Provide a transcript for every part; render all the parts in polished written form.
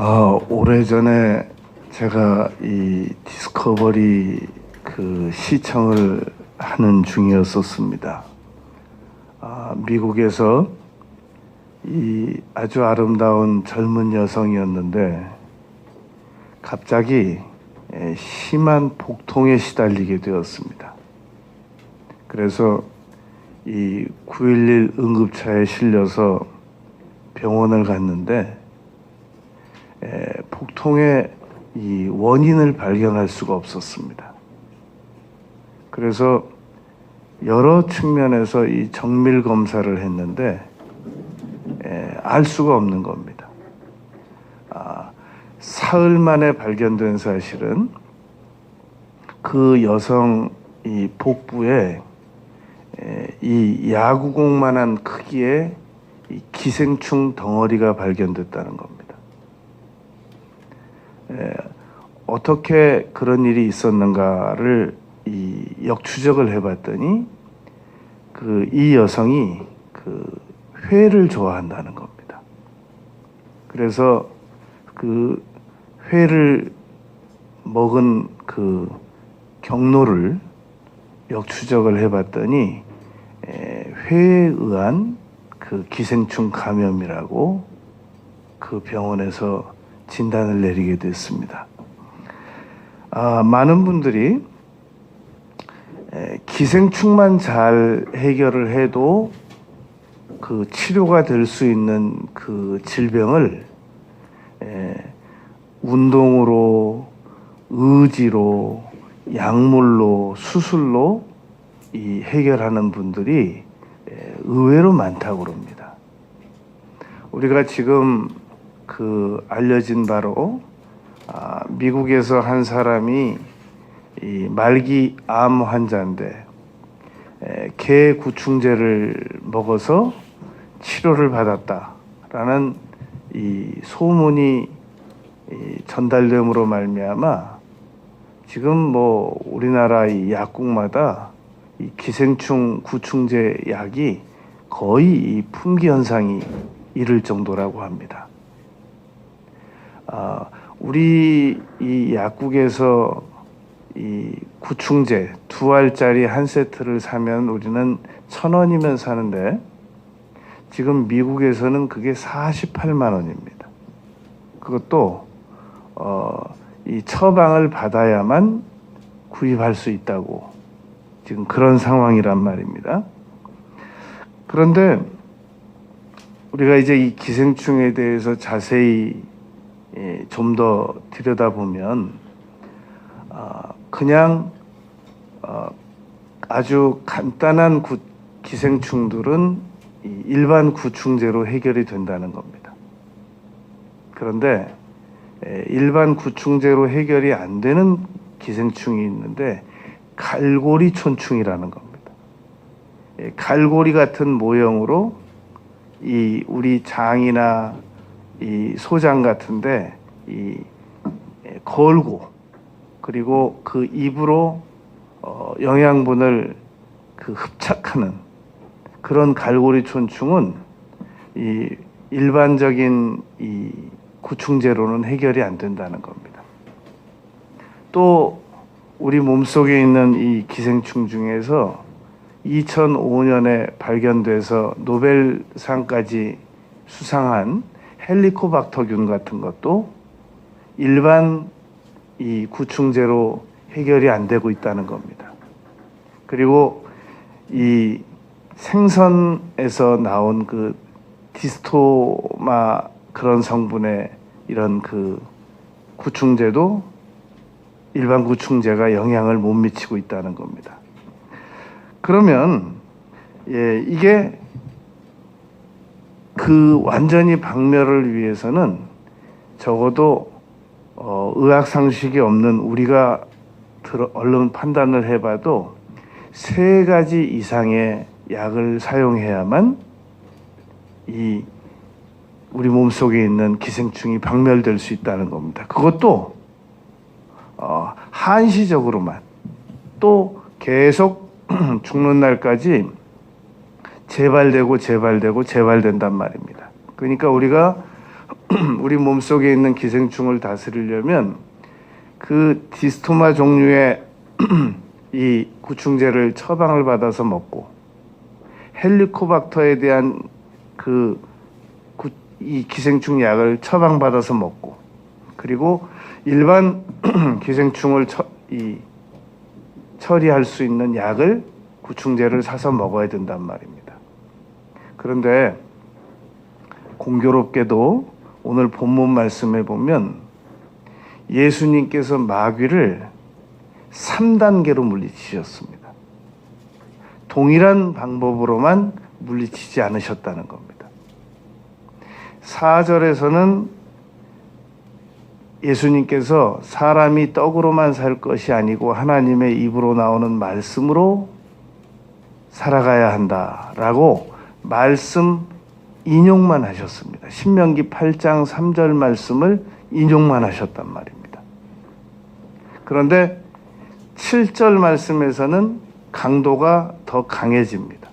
오래전에 제가 이 디스커버리 그 시청을 하는 중이었었습니다. 미국에서 이 아주 아름다운 젊은 여성이었는데 갑자기 심한 복통에 시달리게 되었습니다. 그래서 이 911 응급차에 실려서 병원을 갔는데 복통의 이 원인을 발견할 수가 없었습니다. 그래서 여러 측면에서 이 정밀 검사를 했는데 알 수가 없는 겁니다. 사흘 만에 발견된 사실은 그 여성 이 복부에 이 야구공만한 크기의 이 기생충 덩어리가 발견됐다는 겁니다. 어떻게 그런 일이 있었는가를 이 역추적을 해봤더니 이 여성이 회를 좋아한다는 겁니다. 그래서 그 회를 먹은 그 경로를 역추적을 해봤더니 회에 의한 그 기생충 감염이라고 그 병원에서 진단을 내리게 됐습니다. 많은 분들이 기생충만 잘 해결을 해도 그 치료가 될 수 있는 그 질병을 운동으로, 의지로, 약물로, 수술로 이 해결하는 분들이 의외로 많다고 그럽니다. 우리가 지금 알려진 바로 미국에서 한 사람이 이 말기 암 환자인데 개 구충제를 먹어서 치료를 받았다라는 이 소문이 전달됨으로 말미암아 지금 뭐 우리나라 이 약국마다 이 기생충 구충제 약이 거의 이 품귀 현상이 이를 정도라고 합니다. 우리 이 약국에서 이 구충제 2알짜리 한 세트를 사면 우리는 1,000원이면 사는데 지금 미국에서는 그게 48만 원입니다. 그것도 이 처방을 받아야만 구입할 수 있다고 지금 그런 상황이란 말입니다. 그런데 우리가 이제 이 기생충에 대해서 자세히 좀 더 들여다보면 그냥 아주 간단한 기생충들은 일반 구충제로 해결이 된다는 겁니다. 그런데 일반 구충제로 해결이 안 되는 기생충이 있는데 갈고리 촌충이라는 겁니다. 갈고리 같은 모형으로 이 우리 장이나 이 소장 같은데 이 걸고 그리고 그 입으로 영양분을 흡착하는 그런 갈고리 촌충은 이 일반적인 이 구충제로는 해결이 안 된다는 겁니다. 또 우리 몸속에 있는 이 기생충 중에서 2005년에 발견돼서 노벨상까지 수상한 헬리코박터균 같은 것도 일반 이 구충제로 해결이 안 되고 있다는 겁니다. 그리고 이 생선에서 나온 그 디스토마 그런 성분의 이런 구충제도 일반 구충제가 영향을 못 미치고 있다는 겁니다. 그러면 이게 완전히 박멸을 위해서는 적어도 의학 상식이 없는 우리가 얼른 판단을 해봐도 3가지 이상의 약을 사용해야만 이 우리 몸속에 있는 기생충이 박멸될 수 있다는 겁니다. 그것도 한시적으로만, 또 계속 죽는 날까지 재발되고 재발되고 재발된단 말입니다. 그러니까 우리가 우리 몸속에 있는 기생충을 다스리려면 그 디스토마 종류의 이 구충제를 처방을 받아서 먹고, 헬리코박터에 대한 이 기생충 약을 처방받아서 먹고, 그리고 일반 기생충을 처리할 수 있는 약을, 구충제를 사서 먹어야 된단 말입니다. 그런데 공교롭게도 오늘 본문 말씀에 보면 예수님께서 마귀를 3단계로 물리치셨습니다. 동일한 방법으로만 물리치지 않으셨다는 겁니다. 4절에서는 예수님께서 사람이 떡으로만 살 것이 아니고 하나님의 입으로 나오는 말씀으로 살아가야 한다라고 말씀 인용만 하셨습니다. 신명기 8장 3절 말씀을 인용만 하셨단 말입니다. 그런데 7절 말씀에서는 강도가 더 강해집니다.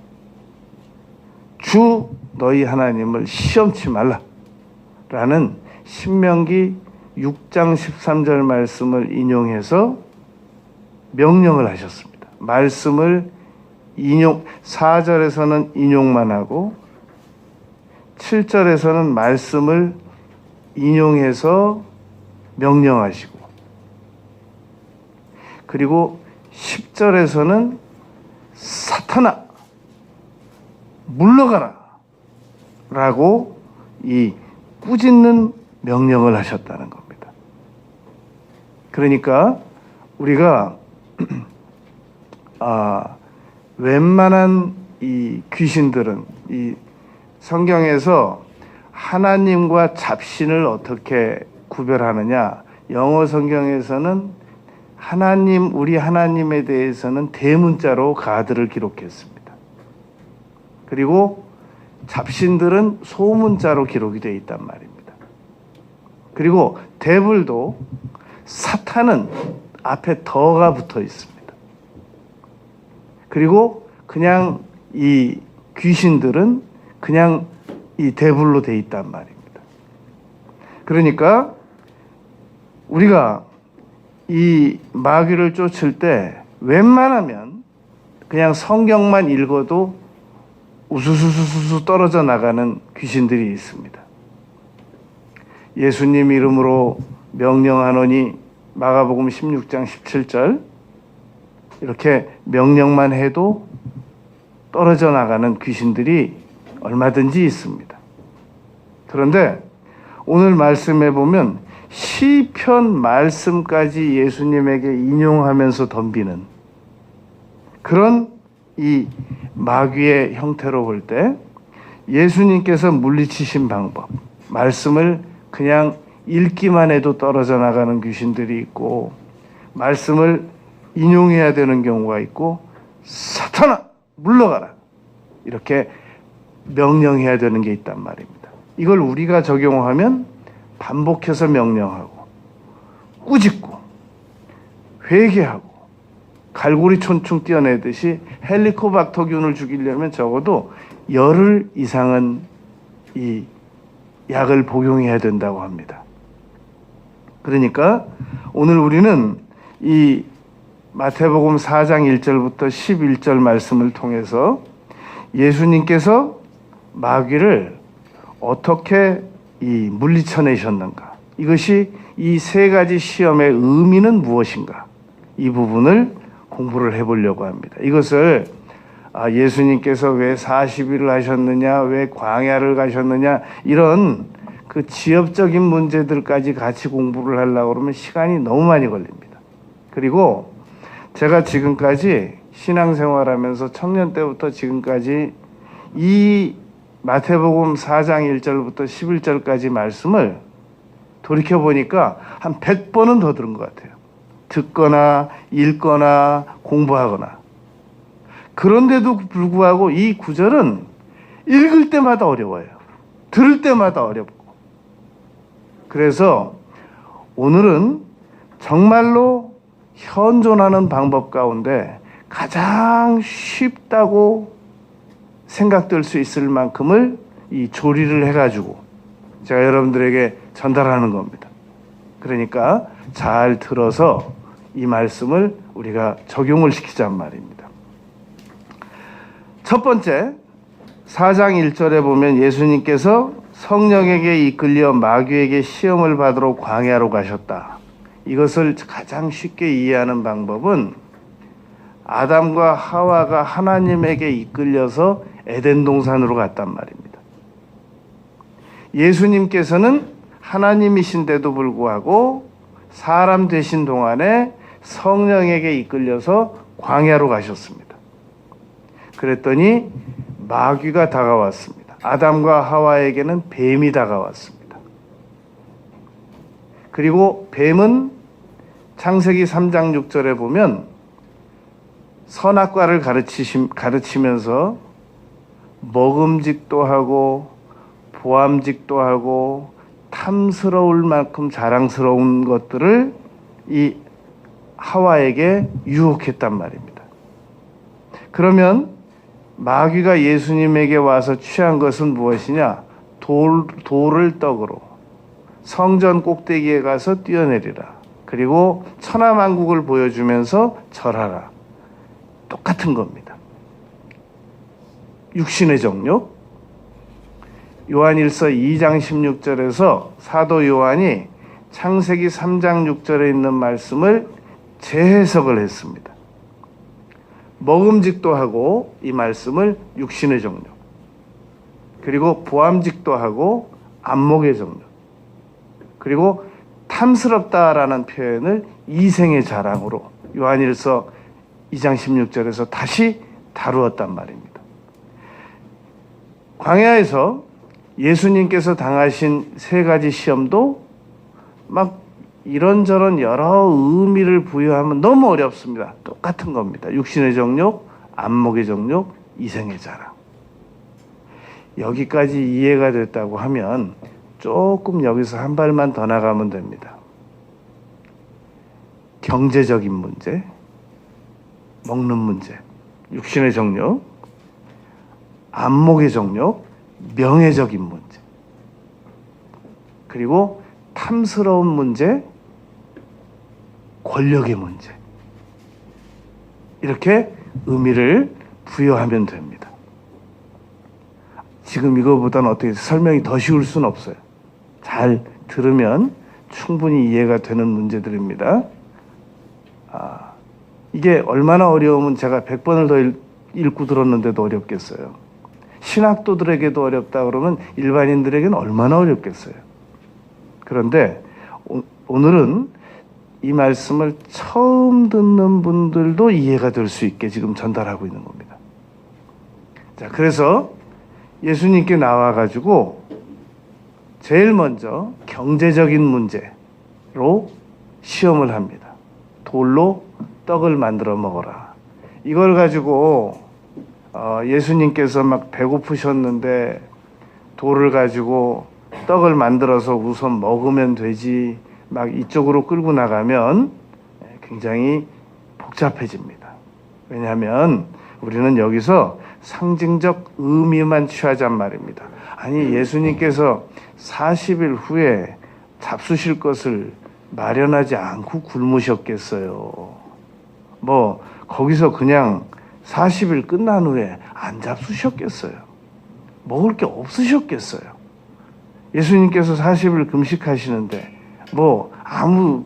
주 너희 하나님을 시험치 말라라는 신명기 6장 13절 말씀을 인용해서 명령을 하셨습니다. 말씀을 4절에서는 인용만 하고 7절에서는 말씀을 인용해서 명령하시고, 그리고 10절에서는 사탄아 물러가라 라고 이 꾸짖는 명령을 하셨다는 겁니다. 그러니까 우리가 웬만한 이 귀신들은 이 성경에서 하나님과 잡신을 어떻게 구별하느냐, 영어 성경에서는 우리 하나님에 대해서는 대문자로 가드를 기록했습니다. 그리고 잡신들은 소문자로 기록이 되어 있단 말입니다. 그리고 데블도, 사탄은 앞에 더가 붙어 있습니다. 그리고 그냥 이 귀신들은 그냥 이 데블로 되어 있단 말입니다. 그러니까 우리가 이 마귀를 쫓을 때 웬만하면 그냥 성경만 읽어도 우수수수수 떨어져 나가는 귀신들이 있습니다. 예수님 이름으로 명령하노니 마가복음 16장 17절, 이렇게 명령만 해도 떨어져 나가는 귀신들이 얼마든지 있습니다. 그런데 오늘 말씀에 보면 시편 말씀까지 예수님에게 인용하면서 덤비는 그런 이 마귀의 형태로 볼 때 예수님께서 물리치신 방법, 말씀을 그냥 읽기만 해도 떨어져 나가는 귀신들이 있고, 말씀을 인용해야 되는 경우가 있고, 사탄아 물러가라 이렇게 명령해야 되는 게 있단 말입니다. 이걸 우리가 적용하면 반복해서 명령하고, 꾸짖고, 회개하고, 갈고리 촌충 떼어내듯이 헬리코박터균을 죽이려면 적어도 열흘 이상은 이 약을 복용해야 된다고 합니다. 그러니까 오늘 우리는 이 마태복음 4장 1절부터 11절 말씀을 통해서 예수님께서 마귀를 어떻게 물리쳐내셨는가, 이것이 이 세 가지 시험의 의미는 무엇인가, 이 부분을 공부를 해보려고 합니다. 이것을 예수님께서 왜 40일을 하셨느냐, 왜 광야를 가셨느냐, 이런 그 지엽적인 문제들까지 같이 공부를 하려고 그러면 시간이 너무 많이 걸립니다. 그리고 제가 지금까지 신앙생활하면서 청년 때부터 지금까지 이 마태복음 4장 1절부터 11절까지 말씀을 돌이켜보니까 한 100번은 더 들은 것 같아요. 듣거나 읽거나 공부하거나. 그런데도 불구하고 이 구절은 읽을 때마다 어려워요. 들을 때마다 어렵고. 그래서 오늘은 정말로 현존하는 방법 가운데 가장 쉽다고 생각될 수 있을 만큼을 이 조리를 해가지고 제가 여러분들에게 전달하는 겁니다. 그러니까 잘 들어서 이 말씀을 우리가 적용을 시키자는 말입니다. 첫 번째, 4장 1절에 보면 예수님께서 성령에게 이끌려 마귀에게 시험을 받으러 광야로 가셨다. 이것을 가장 쉽게 이해하는 방법은 아담과 하와가 하나님에게 이끌려서 에덴 동산으로 갔단 말입니다. 예수님께서는 하나님이신데도 불구하고 사람 되신 동안에 성령에게 이끌려서 광야로 가셨습니다. 그랬더니 마귀가 다가왔습니다. 아담과 하와에게는 뱀이 다가왔습니다. 그리고 뱀은 창세기 3장 6절에 보면 선악과를 가르치면서 먹음직도 하고 보암직도 하고 탐스러울 만큼 자랑스러운 것들을 이 하와에게 유혹했단 말입니다. 그러면 마귀가 예수님에게 와서 취한 것은 무엇이냐? 돌을 떡으로 성전 꼭대기에 가서 뛰어내리라. 그리고 천하만국을 보여주면서 절하라. 똑같은 겁니다. 육신의 정욕. 요한일서 2장 16절에서 사도 요한이 창세기 3장 6절에 있는 말씀을 재해석을 했습니다. 먹음직도 하고 이 말씀을 육신의 정욕, 그리고 보암직도 하고 안목의 정욕, 그리고 탐스럽다라는 표현을 이생의 자랑으로 요한일서 2장 16절에서 다시 다루었단 말입니다. 광야에서 예수님께서 당하신 세 가지 시험도 막 이런저런 여러 의미를 부여하면 너무 어렵습니다. 똑같은 겁니다. 육신의 정욕, 안목의 정욕, 이생의 자랑. 여기까지 이해가 됐다고 하면 조금 여기서 한 발만 더 나가면 됩니다. 경제적인 문제, 먹는 문제, 육신의 정욕, 안목의 정욕, 명예적인 문제, 그리고 탐스러운 문제, 권력의 문제. 이렇게 의미를 부여하면 됩니다. 지금 이거보다는 어떻게 설명이 더 쉬울 수는 없어요. 잘 들으면 충분히 이해가 되는 문제들입니다. 이게 얼마나 어려우면 제가 100번을 더 읽고 들었는데도 어렵겠어요. 신학도들에게도 어렵다 그러면 일반인들에게는 얼마나 어렵겠어요. 그런데 오늘은 이 말씀을 처음 듣는 분들도 이해가 될 수 있게 지금 전달하고 있는 겁니다. 자, 그래서 예수님께 나와가지고 제일 먼저 경제적인 문제로 시험을 합니다. 돌로 떡을 만들어 먹어라. 이걸 가지고 예수님께서 막 배고프셨는데 돌을 가지고 떡을 만들어서 우선 먹으면 되지 막 이쪽으로 끌고 나가면 굉장히 복잡해집니다. 왜냐하면 우리는 여기서 상징적 의미만 취하잔 말입니다. 아니 예수님께서 40일 후에 잡수실 것을 마련하지 않고 굶으셨겠어요. 뭐 거기서 그냥 40일 끝난 후에 안 잡수셨겠어요. 먹을 게 없으셨겠어요. 예수님께서 40일 금식하시는데 뭐 아무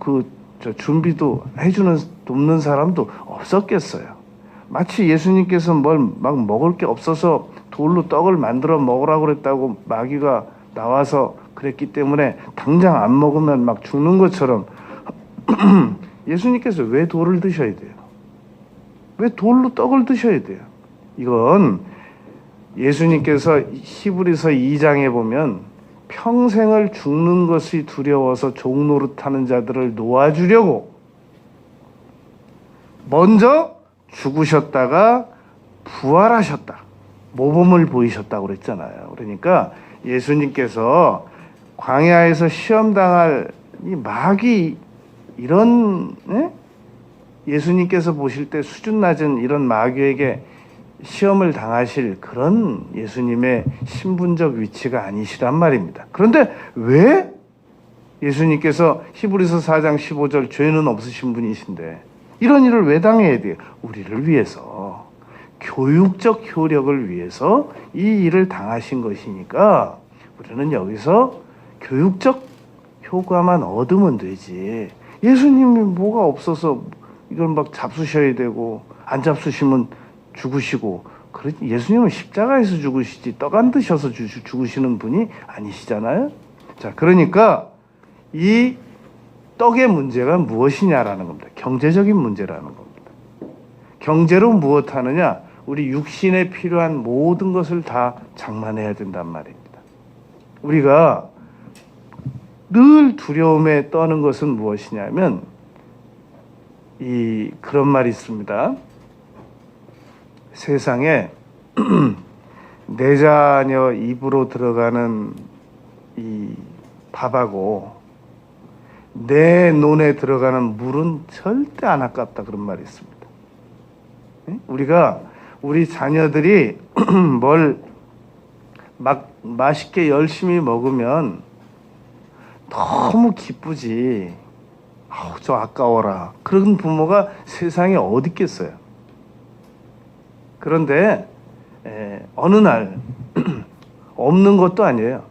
준비도 해주는 돕는 사람도 없었겠어요. 마치 예수님께서 뭘 막 먹을 게 없어서 돌로 떡을 만들어 먹으라고 그랬다고 마귀가 나와서 그랬기 때문에 당장 안 먹으면 막 죽는 것처럼 예수님께서 왜 돌을 드셔야 돼요? 왜 돌로 떡을 드셔야 돼요? 이건 예수님께서 히브리서 2장에 보면 평생을 죽는 것이 두려워서 종노릇하는 자들을 놓아주려고 먼저 죽으셨다가 부활하셨다. 모범을 보이셨다고 그랬잖아요. 그러니까 예수님께서 광야에서 시험당할 이 마귀 이런 예수님께서 보실 때 수준 낮은 이런 마귀에게 시험을 당하실 그런 예수님의 신분적 위치가 아니시란 말입니다. 그런데 왜 예수님께서 히브리서 4장 15절 죄는 없으신 분이신데 이런 일을 왜 당해야 돼요? 우리를 위해서, 교육적 효력을 위해서 이 일을 당하신 것이니까 우리는 여기서 교육적 효과만 얻으면 되지, 예수님이 뭐가 없어서 이걸 막 잡수셔야 되고 안 잡수시면 죽으시고, 예수님은 십자가에서 죽으시지 떡 안 드셔서 죽으시는 분이 아니시잖아요. 자, 그러니까 이 떡의 문제가 무엇이냐라는 겁니다. 경제적인 문제라는 겁니다. 경제로 무엇 하느냐? 우리 육신에 필요한 모든 것을 다 장만해야 된단 말입니다. 우리가 늘 두려움에 떠는 것은 무엇이냐면 그런 말이 있습니다. 세상에 내 자녀 입으로 들어가는 이 밥하고 내 논에 들어가는 물은 절대 안 아깝다, 그런 말이 있습니다. 우리가 우리 자녀들이 뭘 막 맛있게 열심히 먹으면 너무 기쁘지. 아우, 저 아까워라. 그런 부모가 세상에 어디 있겠어요. 그런데 어느 날 없는 것도 아니에요.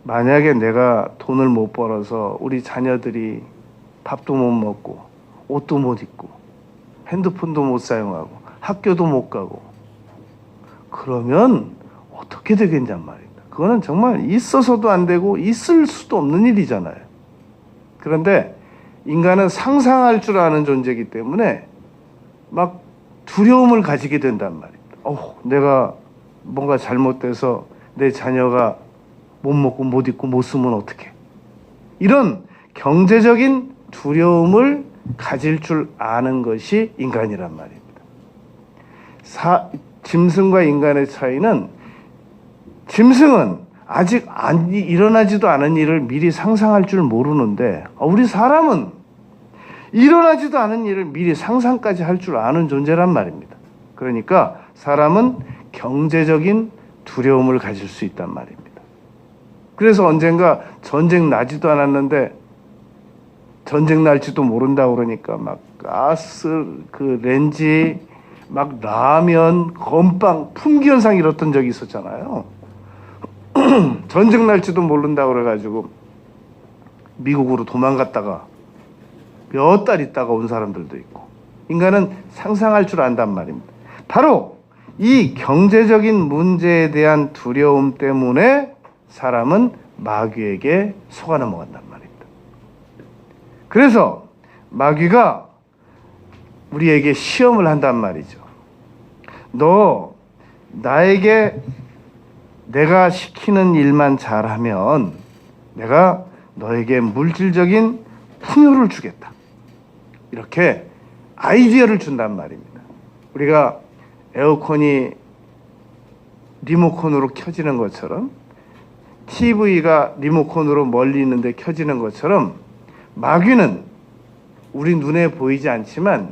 만약에 내가 돈을 못 벌어서 우리 자녀들이 밥도 못 먹고 옷도 못 입고 핸드폰도 못 사용하고 학교도 못 가고, 그러면 어떻게 되겠냔 말입니다. 그거는 정말 있어서도 안 되고 있을 수도 없는 일이잖아요. 그런데 인간은 상상할 줄 아는 존재이기 때문에 막 두려움을 가지게 된단 말입니다. 내가 뭔가 잘못돼서 내 자녀가 못 먹고 못 입고 못 쓰면 어떡해. 이런 경제적인 두려움을 가질 줄 아는 것이 인간이란 말입니다. 짐승과 인간의 차이는, 짐승은 아직 일어나지도 않은 일을 미리 상상할 줄 모르는데 우리 사람은 일어나지도 않은 일을 미리 상상까지 할 줄 아는 존재란 말입니다. 그러니까 사람은 경제적인 두려움을 가질 수 있단 말입니다. 그래서 언젠가 전쟁 나지도 않았는데 전쟁 날지도 모른다고 그러니까 막 가스, 렌지, 막 라면, 건빵, 품귀 현상 일었던 적이 있었잖아요. 전쟁 날지도 모른다고 그래가지고 미국으로 도망갔다가 몇 달 있다가 온 사람들도 있고, 인간은 상상할 줄 안단 말입니다. 바로 이 경제적인 문제에 대한 두려움 때문에 사람은 마귀에게 속아 넘어간단 말입니다. 그래서 마귀가 우리에게 시험을 한단 말이죠. 너 나에게 내가 시키는 일만 잘하면 내가 너에게 물질적인 풍요를 주겠다. 이렇게 아이디어를 준단 말입니다. 우리가 에어컨이 리모컨으로 켜지는 것처럼, TV가 리모컨으로 멀리 있는데 켜지는 것처럼, 마귀는 우리 눈에 보이지 않지만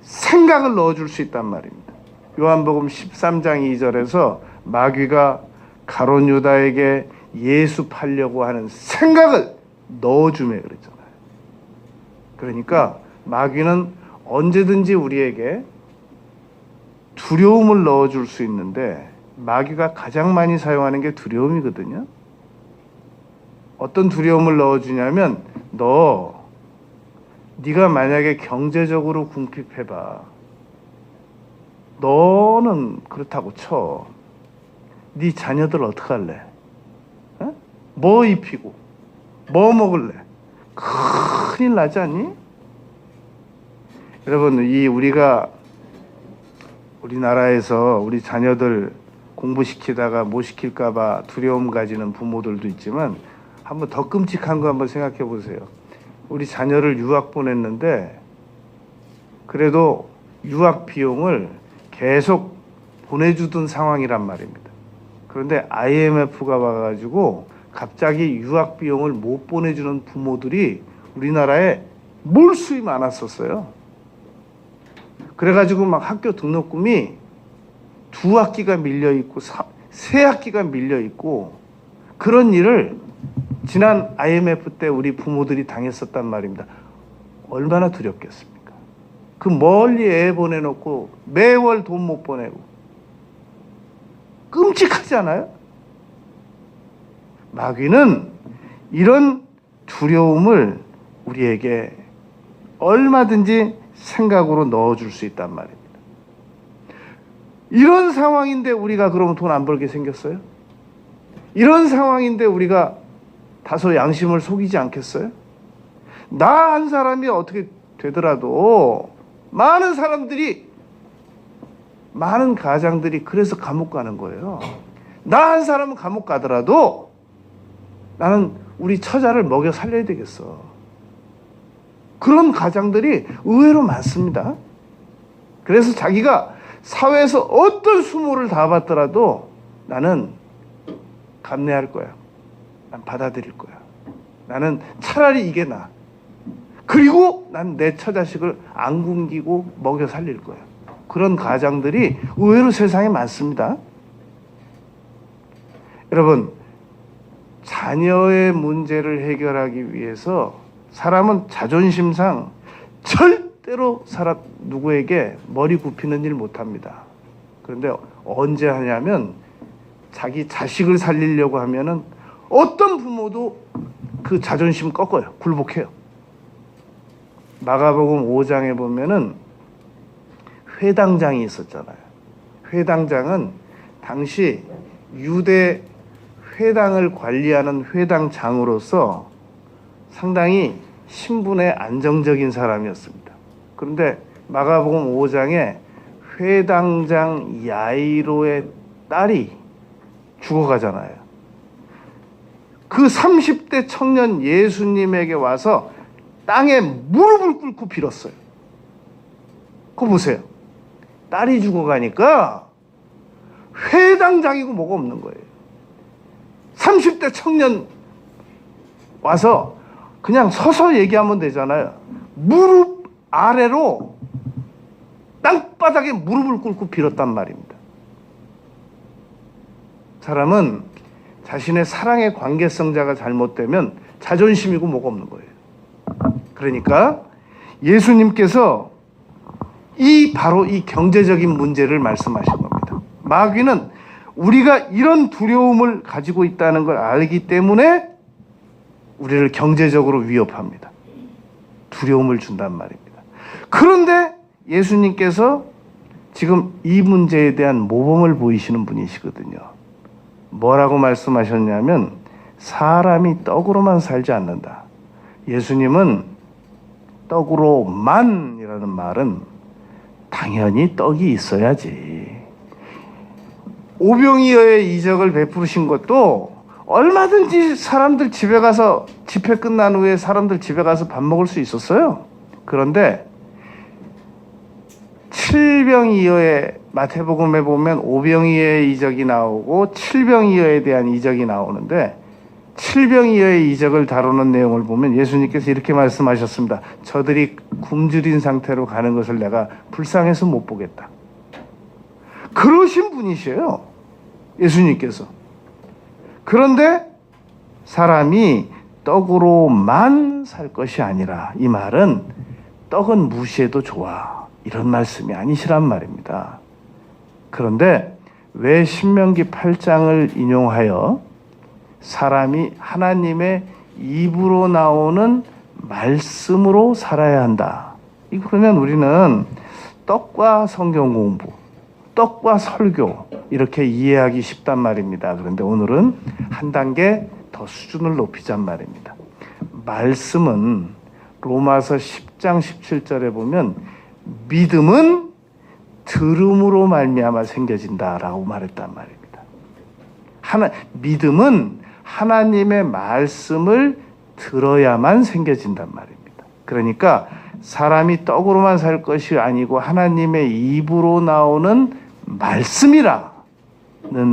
생각을 넣어줄 수 있단 말입니다. 요한복음 13장 2절에서 마귀가 가룟 유다에게 예수 팔려고 하는 생각을 넣어주며 그랬잖아요. 그러니까 마귀는 언제든지 우리에게 두려움을 넣어줄 수 있는데, 마귀가 가장 많이 사용하는 게 두려움이거든요. 어떤 두려움을 넣어주냐면, 네가 만약에 경제적으로 궁핍해봐. 너는 그렇다고 쳐. 네 자녀들 어떡할래? 어? 뭐 입히고 뭐 먹을래? 큰일 나지 않니? 여러분, 우리나라에서 우리 자녀들 공부시키다가 못 시킬까봐 두려움 가지는 부모들도 있지만, 한번 더 끔찍한 거 한번 생각해 보세요. 우리 자녀를 유학 보냈는데 그래도 유학 비용을 계속 보내주던 상황이란 말입니다. 그런데 IMF가 와가지고 갑자기 유학 비용을 못 보내주는 부모들이 우리나라에 몰수히 많았었어요. 그래가지고 막 학교 등록금이 두 학기가 밀려 있고 세 학기가 밀려 있고 그런 일을 지난 IMF 때 우리 부모들이 당했었단 말입니다. 얼마나 두렵겠습니까? 그 멀리 애 보내놓고 매월 돈 못 보내고 끔찍하지 않아요? 마귀는 이런 두려움을 우리에게 얼마든지 생각으로 넣어줄 수 있단 말입니다. 이런 상황인데 우리가 그러면 돈 안 벌게 생겼어요? 이런 상황인데 우리가 다소 양심을 속이지 않겠어요? 나 한 사람이 어떻게 되더라도 많은 사람들이, 많은 가장들이 그래서 감옥 가는 거예요. 나 한 사람은 감옥 가더라도 나는 우리 처자를 먹여 살려야 되겠어. 그런 가장들이 의외로 많습니다. 그래서 자기가 사회에서 어떤 수모를 다 받더라도 나는 감내할 거야. 난 받아들일 거야. 나는 차라리 이게 나아. 그리고 난 내 처자식을 안 굶기고 먹여 살릴 거야. 그런 가장들이 의외로 세상에 많습니다. 여러분, 자녀의 문제를 해결하기 위해서 사람은 자존심상 절대로 누구에게 머리 굽히는 일 못합니다. 그런데 언제 하냐면 자기 자식을 살리려고 하면은 어떤 부모도 그 자존심 꺾어요. 굴복해요. 마가복음 5장에 보면은 회당장이 있었잖아요. 회당장은 당시 유대 회당을 관리하는 회당장으로서 상당히 신분의 안정적인 사람이었습니다. 그런데 마가복음 5장에 회당장 야이로의 딸이 죽어가잖아요. 그 30대 청년 예수님에게 와서 땅에 무릎을 꿇고 빌었어요. 그거 보세요. 딸이 죽어가니까 회당장이고 뭐가 없는 거예요. 30대 청년 와서 그냥 서서 얘기하면 되잖아요. 무릎 아래로 땅바닥에 무릎을 꿇고 빌었단 말입니다. 사람은 자신의 사랑의 관계성자가 잘못되면 자존심이고 뭐가 없는 거예요. 그러니까 예수님께서 바로 이 경제적인 문제를 말씀하신 겁니다. 마귀는 우리가 이런 두려움을 가지고 있다는 걸 알기 때문에 우리를 경제적으로 위협합니다. 두려움을 준단 말입니다. 그런데 예수님께서 지금 이 문제에 대한 모범을 보이시는 분이시거든요. 뭐라고 말씀하셨냐면 사람이 떡으로만 살지 않는다. 예수님은 떡으로만이라는 말은 당연히 떡이 있어야지. 오병이어의 이적을 베푸신 것도 얼마든지 사람들 집에 가서 집회 끝난 후에 사람들 집에 가서 밥 먹을 수 있었어요. 그런데 칠병이어의 마태복음에 보면 오병이어의 이적이 나오고 칠병이어에 대한 이적이 나오는데 칠병이어의 이적을 다루는 내용을 보면 예수님께서 이렇게 말씀하셨습니다. 저들이 굶주린 상태로 가는 것을 내가 불쌍해서 못 보겠다. 그러신 분이셔요. 예수님께서. 그런데 사람이 떡으로만 살 것이 아니라, 이 말은 떡은 무시해도 좋아, 이런 말씀이 아니시란 말입니다. 그런데 왜 신명기 8장을 인용하여 사람이 하나님의 입으로 나오는 말씀으로 살아야 한다. 그러면 우리는 떡과 성경 공부, 떡과 설교 이렇게 이해하기 쉽단 말입니다. 그런데 오늘은 한 단계 더 수준을 높이잔 말입니다. 말씀은 로마서 10장 17절에 보면 믿음은 들음으로 말미암아 생겨진다라고 말했단 말입니다. 믿음은 하나님의 말씀을 들어야만 생겨진단 말입니다. 그러니까 사람이 떡으로만 살 것이 아니고 하나님의 입으로 나오는 말씀이라는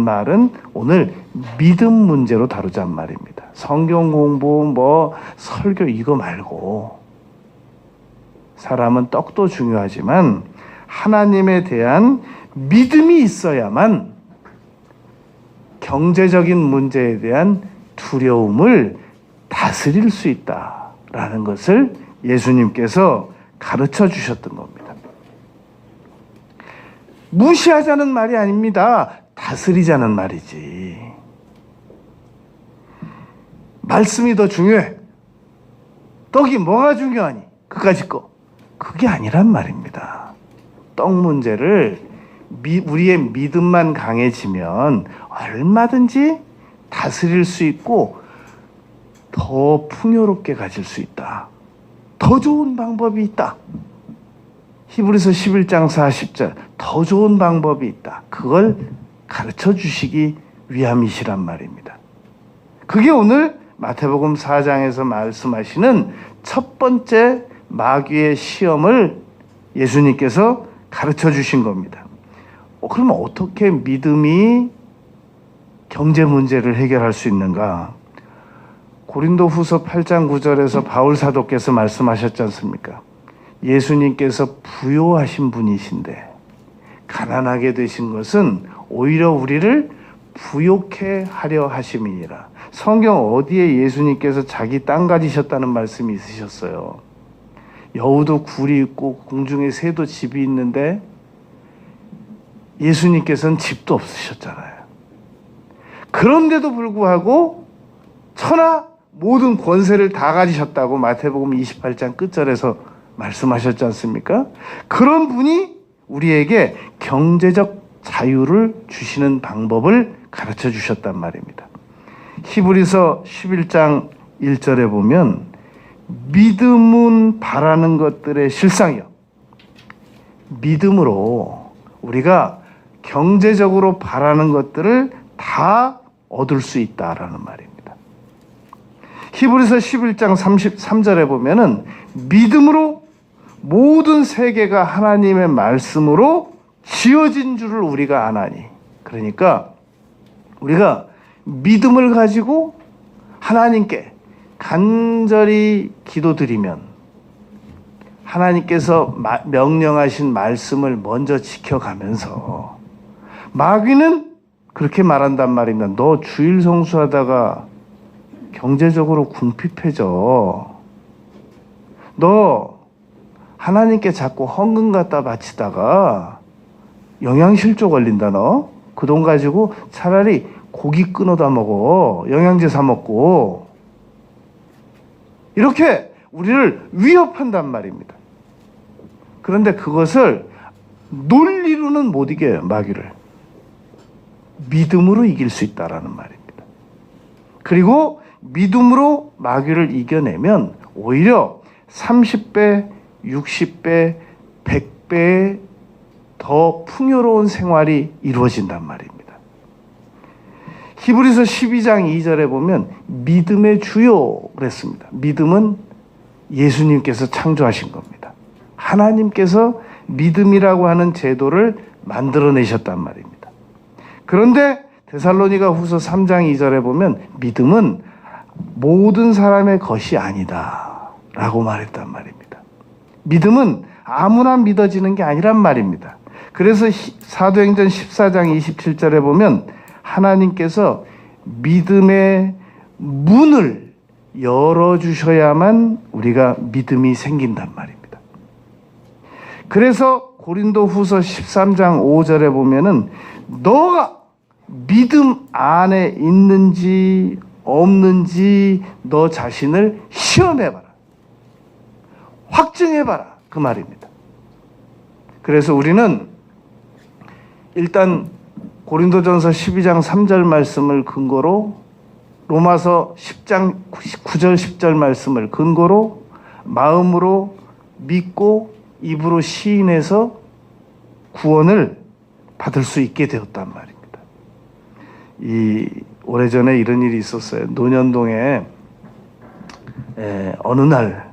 말은 오늘 믿음 문제로 다루잔 말입니다. 성경 공부, 설교 이거 말고 사람은 떡도 중요하지만 하나님에 대한 믿음이 있어야만 경제적인 문제에 대한 두려움을 다스릴 수 있다라는 것을 예수님께서 가르쳐 주셨던 겁니다. 무시하자는 말이 아닙니다. 다스리자는 말이지. 말씀이 더 중요해. 떡이 뭐가 중요하니? 그까짓 거. 그게 아니란 말입니다. 떡 문제를 우리의 믿음만 강해지면 얼마든지 다스릴 수 있고 더 풍요롭게 가질 수 있다. 더 좋은 방법이 있다. 히브리서 11장 40절 더 좋은 방법이 있다. 그걸 가르쳐 주시기 위함이시란 말입니다. 그게 오늘 마태복음 4장에서 말씀하시는 첫 번째 마귀의 시험을 예수님께서 가르쳐 주신 겁니다. 그러면 어떻게 믿음이 경제 문제를 해결할 수 있는가? 고린도후서 8장 9절에서 바울 사도께서 말씀하셨지 않습니까? 예수님께서 부요하신 분이신데 가난하게 되신 것은 오히려 우리를 부욕해 하려 하심이니라. 성경 어디에 예수님께서 자기 땅 가지셨다는 말씀이 있으셨어요? 여우도 굴이 있고 공중에 새도 집이 있는데 예수님께서는 집도 없으셨잖아요. 그런데도 불구하고 천하 모든 권세를 다 가지셨다고 마태복음 28장 끝절에서 말씀하셨지 않습니까? 그런 분이 우리에게 경제적 자유를 주시는 방법을 가르쳐 주셨단 말입니다. 히브리서 11장 1절에 보면 믿음은 바라는 것들의 실상이요. 믿음으로 우리가 경제적으로 바라는 것들을 다 얻을 수 있다라는 말입니다. 히브리서 11장 33절에 보면은 믿음으로 모든 세계가 하나님의 말씀으로 지어진 줄을 우리가 아나니. 그러니까 우리가 믿음을 가지고 하나님께 간절히 기도드리면 하나님께서 명령하신 말씀을 먼저 지켜가면서 마귀는 그렇게 말한단 말입니다. 너 주일 성수하다가 경제적으로 궁핍해져. 너 하나님께 자꾸 헌금 갖다 바치다가 영양실조 걸린다 너. 그 돈 가지고 차라리 고기 끊어다 먹어. 영양제 사 먹고. 이렇게 우리를 위협한단 말입니다. 그런데 그것을 논리로는 못 이겨요. 마귀를. 믿음으로 이길 수 있다라는 말입니다. 그리고 믿음으로 마귀를 이겨내면 오히려 30배, 60배, 100배의 더 풍요로운 생활이 이루어진단 말입니다. 히브리서 12장 2절에 보면 믿음의 주요 그랬습니다. 믿음은 예수님께서 창조하신 겁니다. 하나님께서 믿음이라고 하는 제도를 만들어내셨단 말입니다. 그런데 데살로니가 후서 3장 2절에 보면 믿음은 모든 사람의 것이 아니다 라고 말했단 말입니다. 믿음은 아무나 믿어지는 게 아니란 말입니다. 그래서 사도행전 14장 27절에 보면 하나님께서 믿음의 문을 열어주셔야만 우리가 믿음이 생긴단 말입니다. 그래서 고린도 후서 13장 5절에 보면은 너가 믿음 안에 있는지 없는지 너 자신을 시험해봐라. 확증해봐라. 그 말입니다. 그래서 우리는 일단 고린도전서 12장 3절 말씀을 근거로 로마서 10장 9절 10절 말씀을 근거로 마음으로 믿고 입으로 시인해서 구원을 받을 수 있게 되었단 말입니다. 오래전에 이런 일이 있었어요. 논현동에 어느 날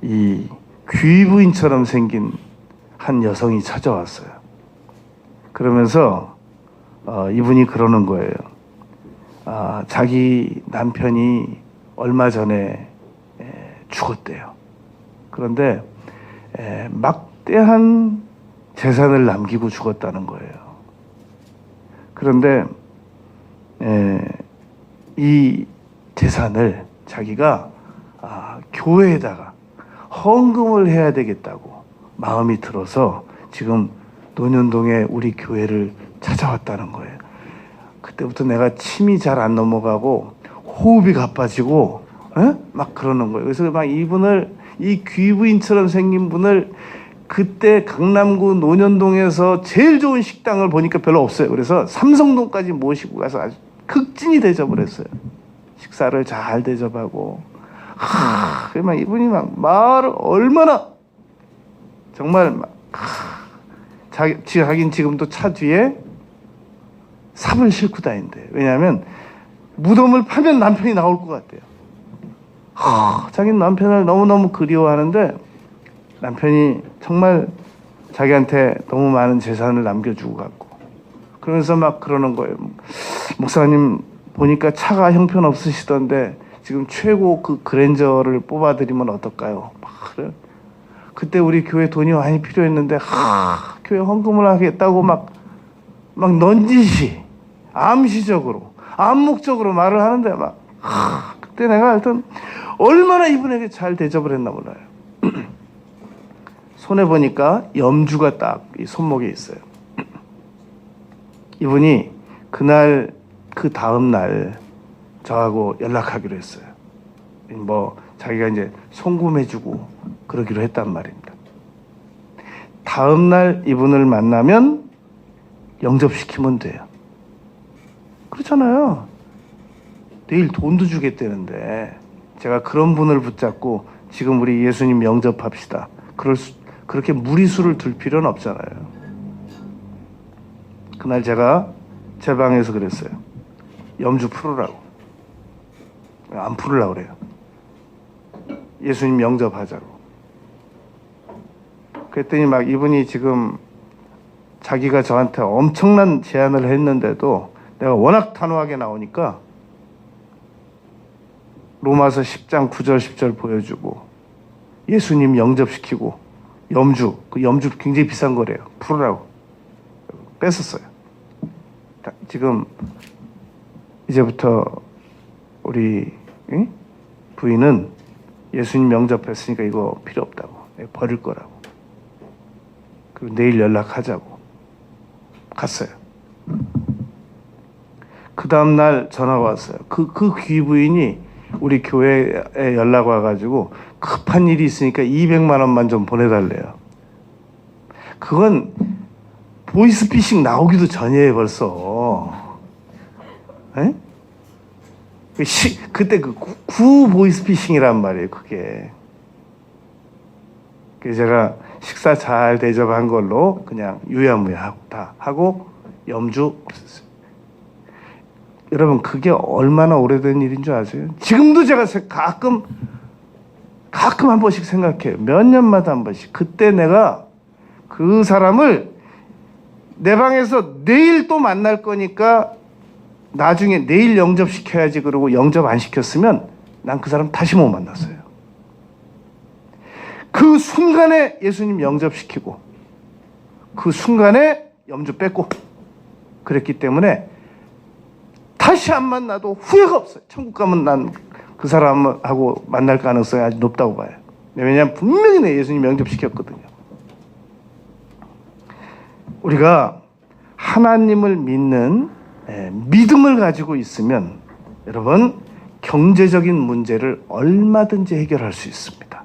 이 귀부인처럼 생긴 한 여성이 찾아왔어요. 그러면서 이분이 그러는 거예요. 자기 남편이 얼마 전에 죽었대요. 그런데 막대한 재산을 남기고 죽었다는 거예요. 그런데 이 재산을 자기가 교회에다가 헌금을 해야 되겠다고 마음이 들어서 지금 논현동에 우리 교회를 찾아왔다는 거예요. 그때부터 내가 침이 잘 안 넘어가고 호흡이 가빠지고 막 그러는 거예요. 그래서 막 이분을, 이 귀부인처럼 생긴 분을 그때 강남구 논현동에서 제일 좋은 식당을 보니까 별로 없어요. 그래서 삼성동까지 모시고 가서 아주 극진히 대접을 했어요. 식사를 잘 대접하고. 막 이분이 막 말을 얼마나 정말 막 자기는 지금도 차 뒤에 삽을 싣고 다닌대. 왜냐하면 무덤을 파면 남편이 나올 것 같대요. 자기는 남편을 너무너무 그리워하는데 남편이 정말 자기한테 너무 많은 재산을 남겨주고 갔고, 그러면서 막 그러는 거예요. 목사님 보니까 차가 형편없으시던데 지금 최고 그 그랜저를 뽑아드리면 어떨까요? 막 그래. 그때 우리 교회 돈이 많이 필요했는데 교회 헌금을 하겠다고 막 넌지시 암시적으로 암묵적으로 말을 하는데 그때 내가 하여튼 얼마나 이분에게 잘 대접을 했나 몰라요. 손에 보니까 염주가 딱 이 손목에 있어요. 이분이 그날 그 다음 날 저하고 연락하기로 했어요. 뭐 자기가 이제 송금해주고 그러기로 했단 말입니다. 다음 날 이분을 만나면 영접시키면 돼요. 그렇잖아요. 내일 돈도 주겠다는데 제가 그런 분을 붙잡고 지금 우리 예수님 영접합시다, 그렇게 무리수를 둘 필요는 없잖아요. 그날 제가 제 방에서 그랬어요. 염주 풀으라고. 안 풀으려고 그래요. 예수님 영접하자고. 그랬더니 막 이분이 지금 자기가 저한테 엄청난 제안을 했는데도 내가 워낙 단호하게 나오니까 로마서 10장 9절 10절 보여주고 예수님 영접시키고 그 염주 굉장히 비싼 거래요. 풀으라고 뺐었어요. 지금 이제부터 우리 부인은 예수님 영접했으니까 이거 필요 없다고, 버릴 거라고. 그리고 내일 연락하자고 갔어요. 그 다음날 전화가 왔어요. 그 귀부인이 우리 교회에 연락 와가지고 급한 일이 있으니까 200만 원만 좀 보내달래요. 그건 보이스피싱 나오기도 전이에요 벌써. 에? 그때 그 구 보이스피싱이란 말이에요 그게. 그래서 제가 식사 잘 대접한 걸로 그냥 유야무야 다 하고 염주 없었어요. 여러분 그게 얼마나 오래된 일인 줄 아세요? 지금도 제가 가끔 한 번씩 생각해요. 몇 년마다 한 번씩. 그때 내가 그 사람을 내 방에서 내일 또 만날 거니까 나중에 내일 영접시켜야지 그러고 영접 안 시켰으면 난 그 사람 다시 못 만났어요. 그 순간에 예수님 영접시키고 그 순간에 염주 뺐고 그랬기 때문에 다시 안 만나도 후회가 없어요. 천국 가면 난 그 사람하고 만날 가능성이 아주 높다고 봐요. 왜냐하면 분명히 내 예수님 영접시켰거든요. 우리가 하나님을 믿는 믿음을 가지고 있으면 여러분 경제적인 문제를 얼마든지 해결할 수 있습니다.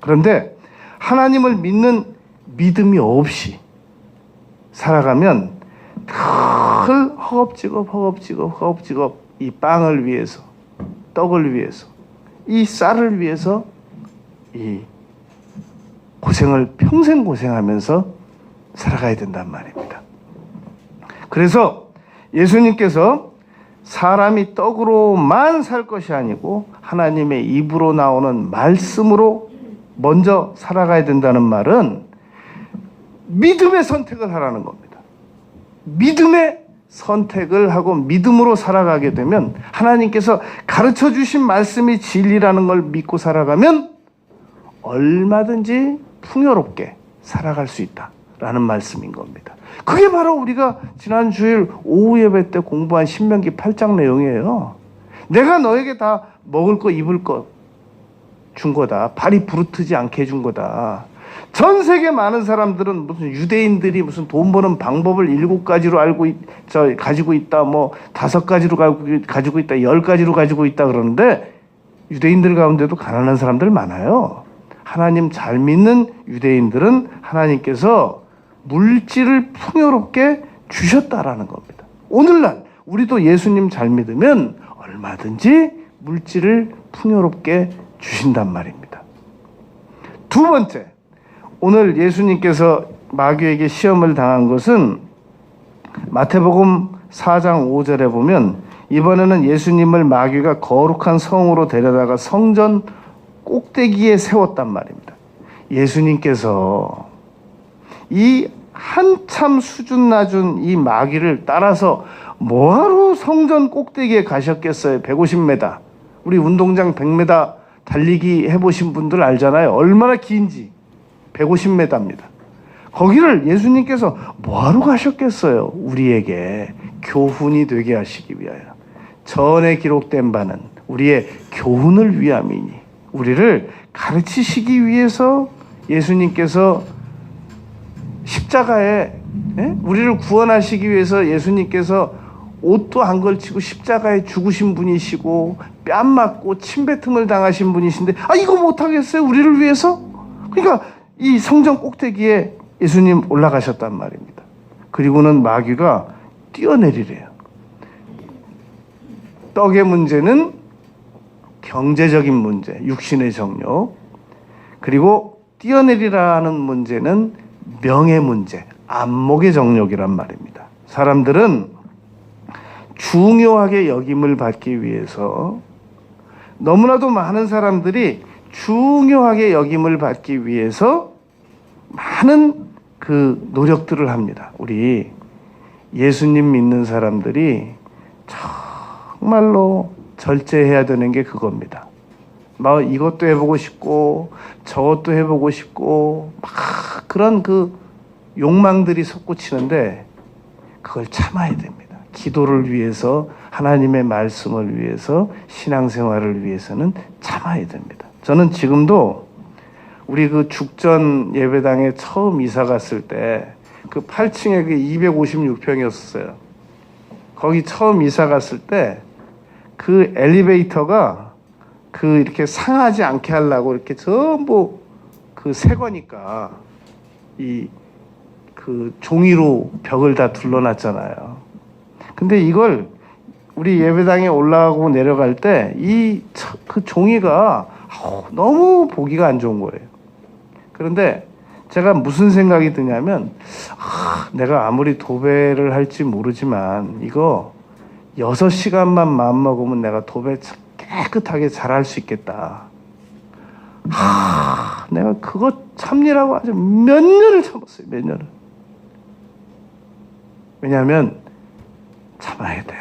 그런데 하나님을 믿는 믿음이 없이 살아가면 늘 허겁지겁 이 빵을 위해서, 떡을 위해서, 이 쌀을 위해서 이 고생을 평생 고생하면서 살아가야 된단 말입니다. 그래서 예수님께서 사람이 떡으로만 살 것이 아니고 하나님의 입으로 나오는 말씀으로 먼저 살아가야 된다는 말은 믿음의 선택을 하라는 겁니다. 믿음의 선택을 하고 믿음으로 살아가게 되면 하나님께서 가르쳐 주신 말씀이 진리라는 걸 믿고 살아가면 얼마든지 풍요롭게 살아갈 수 있다. 라는 말씀인 겁니다. 그게 바로 우리가 지난 주일 오후 예배 때 공부한 신명기 8장 내용이에요. 내가 너에게 다 먹을 거 입을 것 준 거다. 발이 부르트지 않게 해준 거다. 전 세계 많은 사람들은 무슨 유대인들이 무슨 돈 버는 방법을 7가지로 가지고 있다, 뭐 5가지로 가지고 있다, 10가지로 가지고 있다 그러는데 유대인들 가운데도 가난한 사람들 많아요. 하나님 잘 믿는 유대인들은 하나님께서 물질을 풍요롭게 주셨다라는 겁니다. 오늘날 우리도 예수님 잘 믿으면 얼마든지 물질을 풍요롭게 주신단 말입니다. 두 번째, 오늘 예수님께서 마귀에게 시험을 당한 것은 마태복음 4장 5절에 보면 이번에는 예수님을 마귀가 거룩한 성으로 데려다가 성전 꼭대기에 세웠단 말입니다. 예수님께서 이 한참 수준 낮은 이 마귀를 따라서 뭐하러 성전 꼭대기에 가셨겠어요? 150m. 우리 운동장 100m 달리기 해보신 분들 알잖아요. 얼마나 긴지. 150m입니다. 거기를 예수님께서 뭐하러 가셨겠어요? 우리에게 교훈이 되게 하시기 위하여. 전에 기록된 바는 우리의 교훈을 위함이니, 우리를 가르치시기 위해서 예수님께서 십자가에, 우리를 구원하시기 위해서 예수님께서 옷도 안 걸치고 십자가에 죽으신 분이시고 뺨 맞고 침뱉음을 당하신 분이신데 이거 못하겠어요? 우리를 위해서? 그러니까 이 성전 꼭대기에 예수님 올라가셨단 말입니다. 그리고는 마귀가 뛰어내리래요. 떡의 문제는 경제적인 문제, 육신의 정욕. 그리고 뛰어내리라는 문제는 명예 문제, 안목의 정욕이란 말입니다. 사람들은 중요하게 여김을 받기 위해서, 너무나도 많은 사람들이 중요하게 여김을 받기 위해서 많은 그 노력들을 합니다. 우리 예수님 믿는 사람들이 정말로 절제해야 되는 게 그겁니다. 막 이것도 해보고 싶고 저것도 해보고 싶고 막 그런 그 욕망들이 솟구치는데 그걸 참아야 됩니다. 기도를 위해서, 하나님의 말씀을 위해서, 신앙생활을 위해서는 참아야 됩니다. 저는 지금도 우리 그 죽전 예배당에 처음 이사 갔을 때 그 8층에 그 256평이었어요. 거기 처음 이사 갔을 때 그 엘리베이터가 그 이렇게 상하지 않게 하려고 이렇게 전부 그 새 거니까 이 그 종이로 벽을 다 둘러놨잖아요. 근데 이걸 우리 예배당에 올라가고 내려갈 때 그 종이가 너무 보기가 안 좋은 거예요. 그런데 제가 무슨 생각이 드냐면 내가 아무리 도배를 할지 모르지만 이거 6시간만 마음먹으면 내가 도배 깨끗하게 잘할 수 있겠다. 내가 그거 참느라고 아주 몇 년을 참았어요. 몇 년을. 왜냐하면 참아야 돼.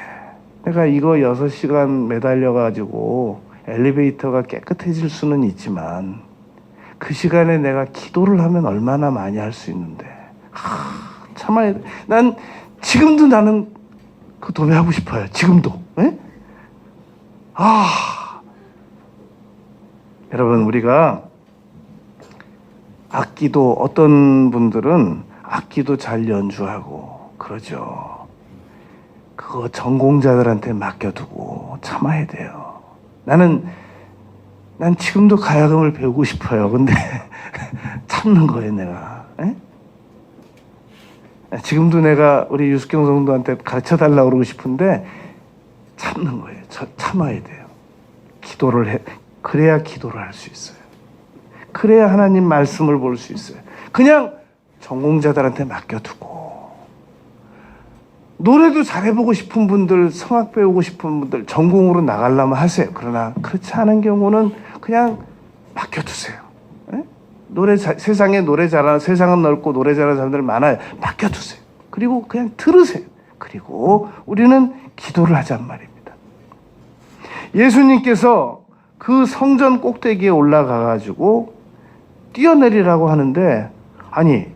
내가 이거 6시간 매달려가지고 엘리베이터가 깨끗해질 수는 있지만 그 시간에 내가 기도를 하면 얼마나 많이 할 수 있는데 참아야 돼. 지금도 나는 그 도배하고 싶어요. 지금도. 에? 여러분, 우리가 악기도, 어떤 분들은 악기도 잘 연주하고 그러죠. 그거 전공자들한테 맡겨두고 참아야 돼요. 난 지금도 가야금을 배우고 싶어요. 근데 참는 거예요, 내가. 에? 지금도 내가 우리 유숙경 성도한테 가르쳐 달라고 그러고 싶은데 참는 거예요. 참아야 돼요. 기도를 해. 그래야 기도를 할 수 있어요. 그래야 하나님 말씀을 볼 수 있어요. 그냥 전공자들한테 맡겨두고, 노래도 잘해보고 싶은 분들, 성악 배우고 싶은 분들 전공으로 나가려면 하세요. 그러나 그렇지 않은 경우는 그냥 맡겨두세요. 세상에 노래 잘하는, 세상은 넓고 노래 잘하는 사람들 많아요. 맡겨두세요. 그리고 그냥 들으세요. 그리고 우리는 기도를 하잔 말입니다. 예수님께서 그 성전 꼭대기에 올라가가지고 뛰어내리라고 하는데, 아니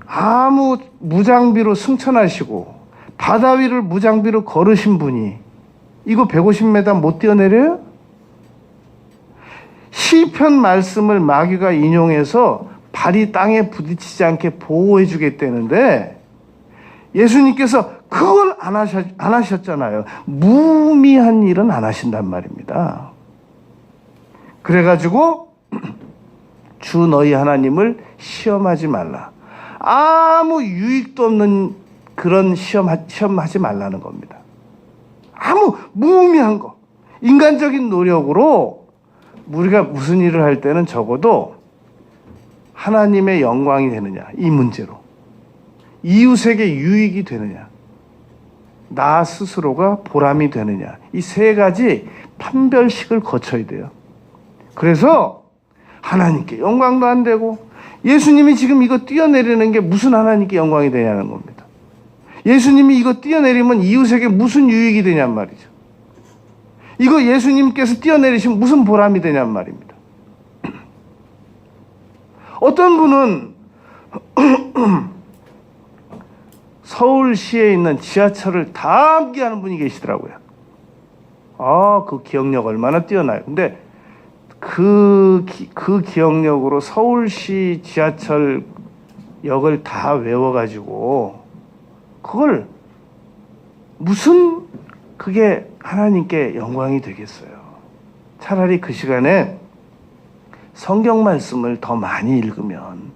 아무 무장비로 승천하시고 바다 위를 무장비로 걸으신 분이 이거 150m 못 뛰어내려요? 시편 말씀을 마귀가 인용해서 발이 땅에 부딪히지 않게 보호해 주겠다는데 예수님께서 그걸 안 하셨잖아요. 무의미한 일은 안 하신단 말입니다. 그래가지고 주 너희 하나님을 시험하지 말라. 아무 유익도 없는 그런 시험하지 말라는 겁니다. 아무 무의미한 거. 인간적인 노력으로 우리가 무슨 일을 할 때는 적어도 하나님의 영광이 되느냐, 이 문제로. 이웃에게 유익이 되느냐, 나 스스로가 보람이 되느냐, 이 세 가지 판별식을 거쳐야 돼요. 그래서 하나님께 영광도 안 되고 예수님이 지금 이거 뛰어내리는 게 무슨 하나님께 영광이 되냐는 겁니다. 예수님이 이거 뛰어내리면 이웃에게 무슨 유익이 되냔 말이죠. 이거 예수님께서 뛰어내리시면 무슨 보람이 되냔 말입니다. 어떤 분은 서울시에 있는 지하철을 다 암기하는 분이 계시더라고요. 그 기억력 얼마나 뛰어나요. 근데 그 기억력으로 서울시 지하철역을 다 외워가지고 그걸 무슨 그게 하나님께 영광이 되겠어요. 차라리 그 시간에 성경 말씀을 더 많이 읽으면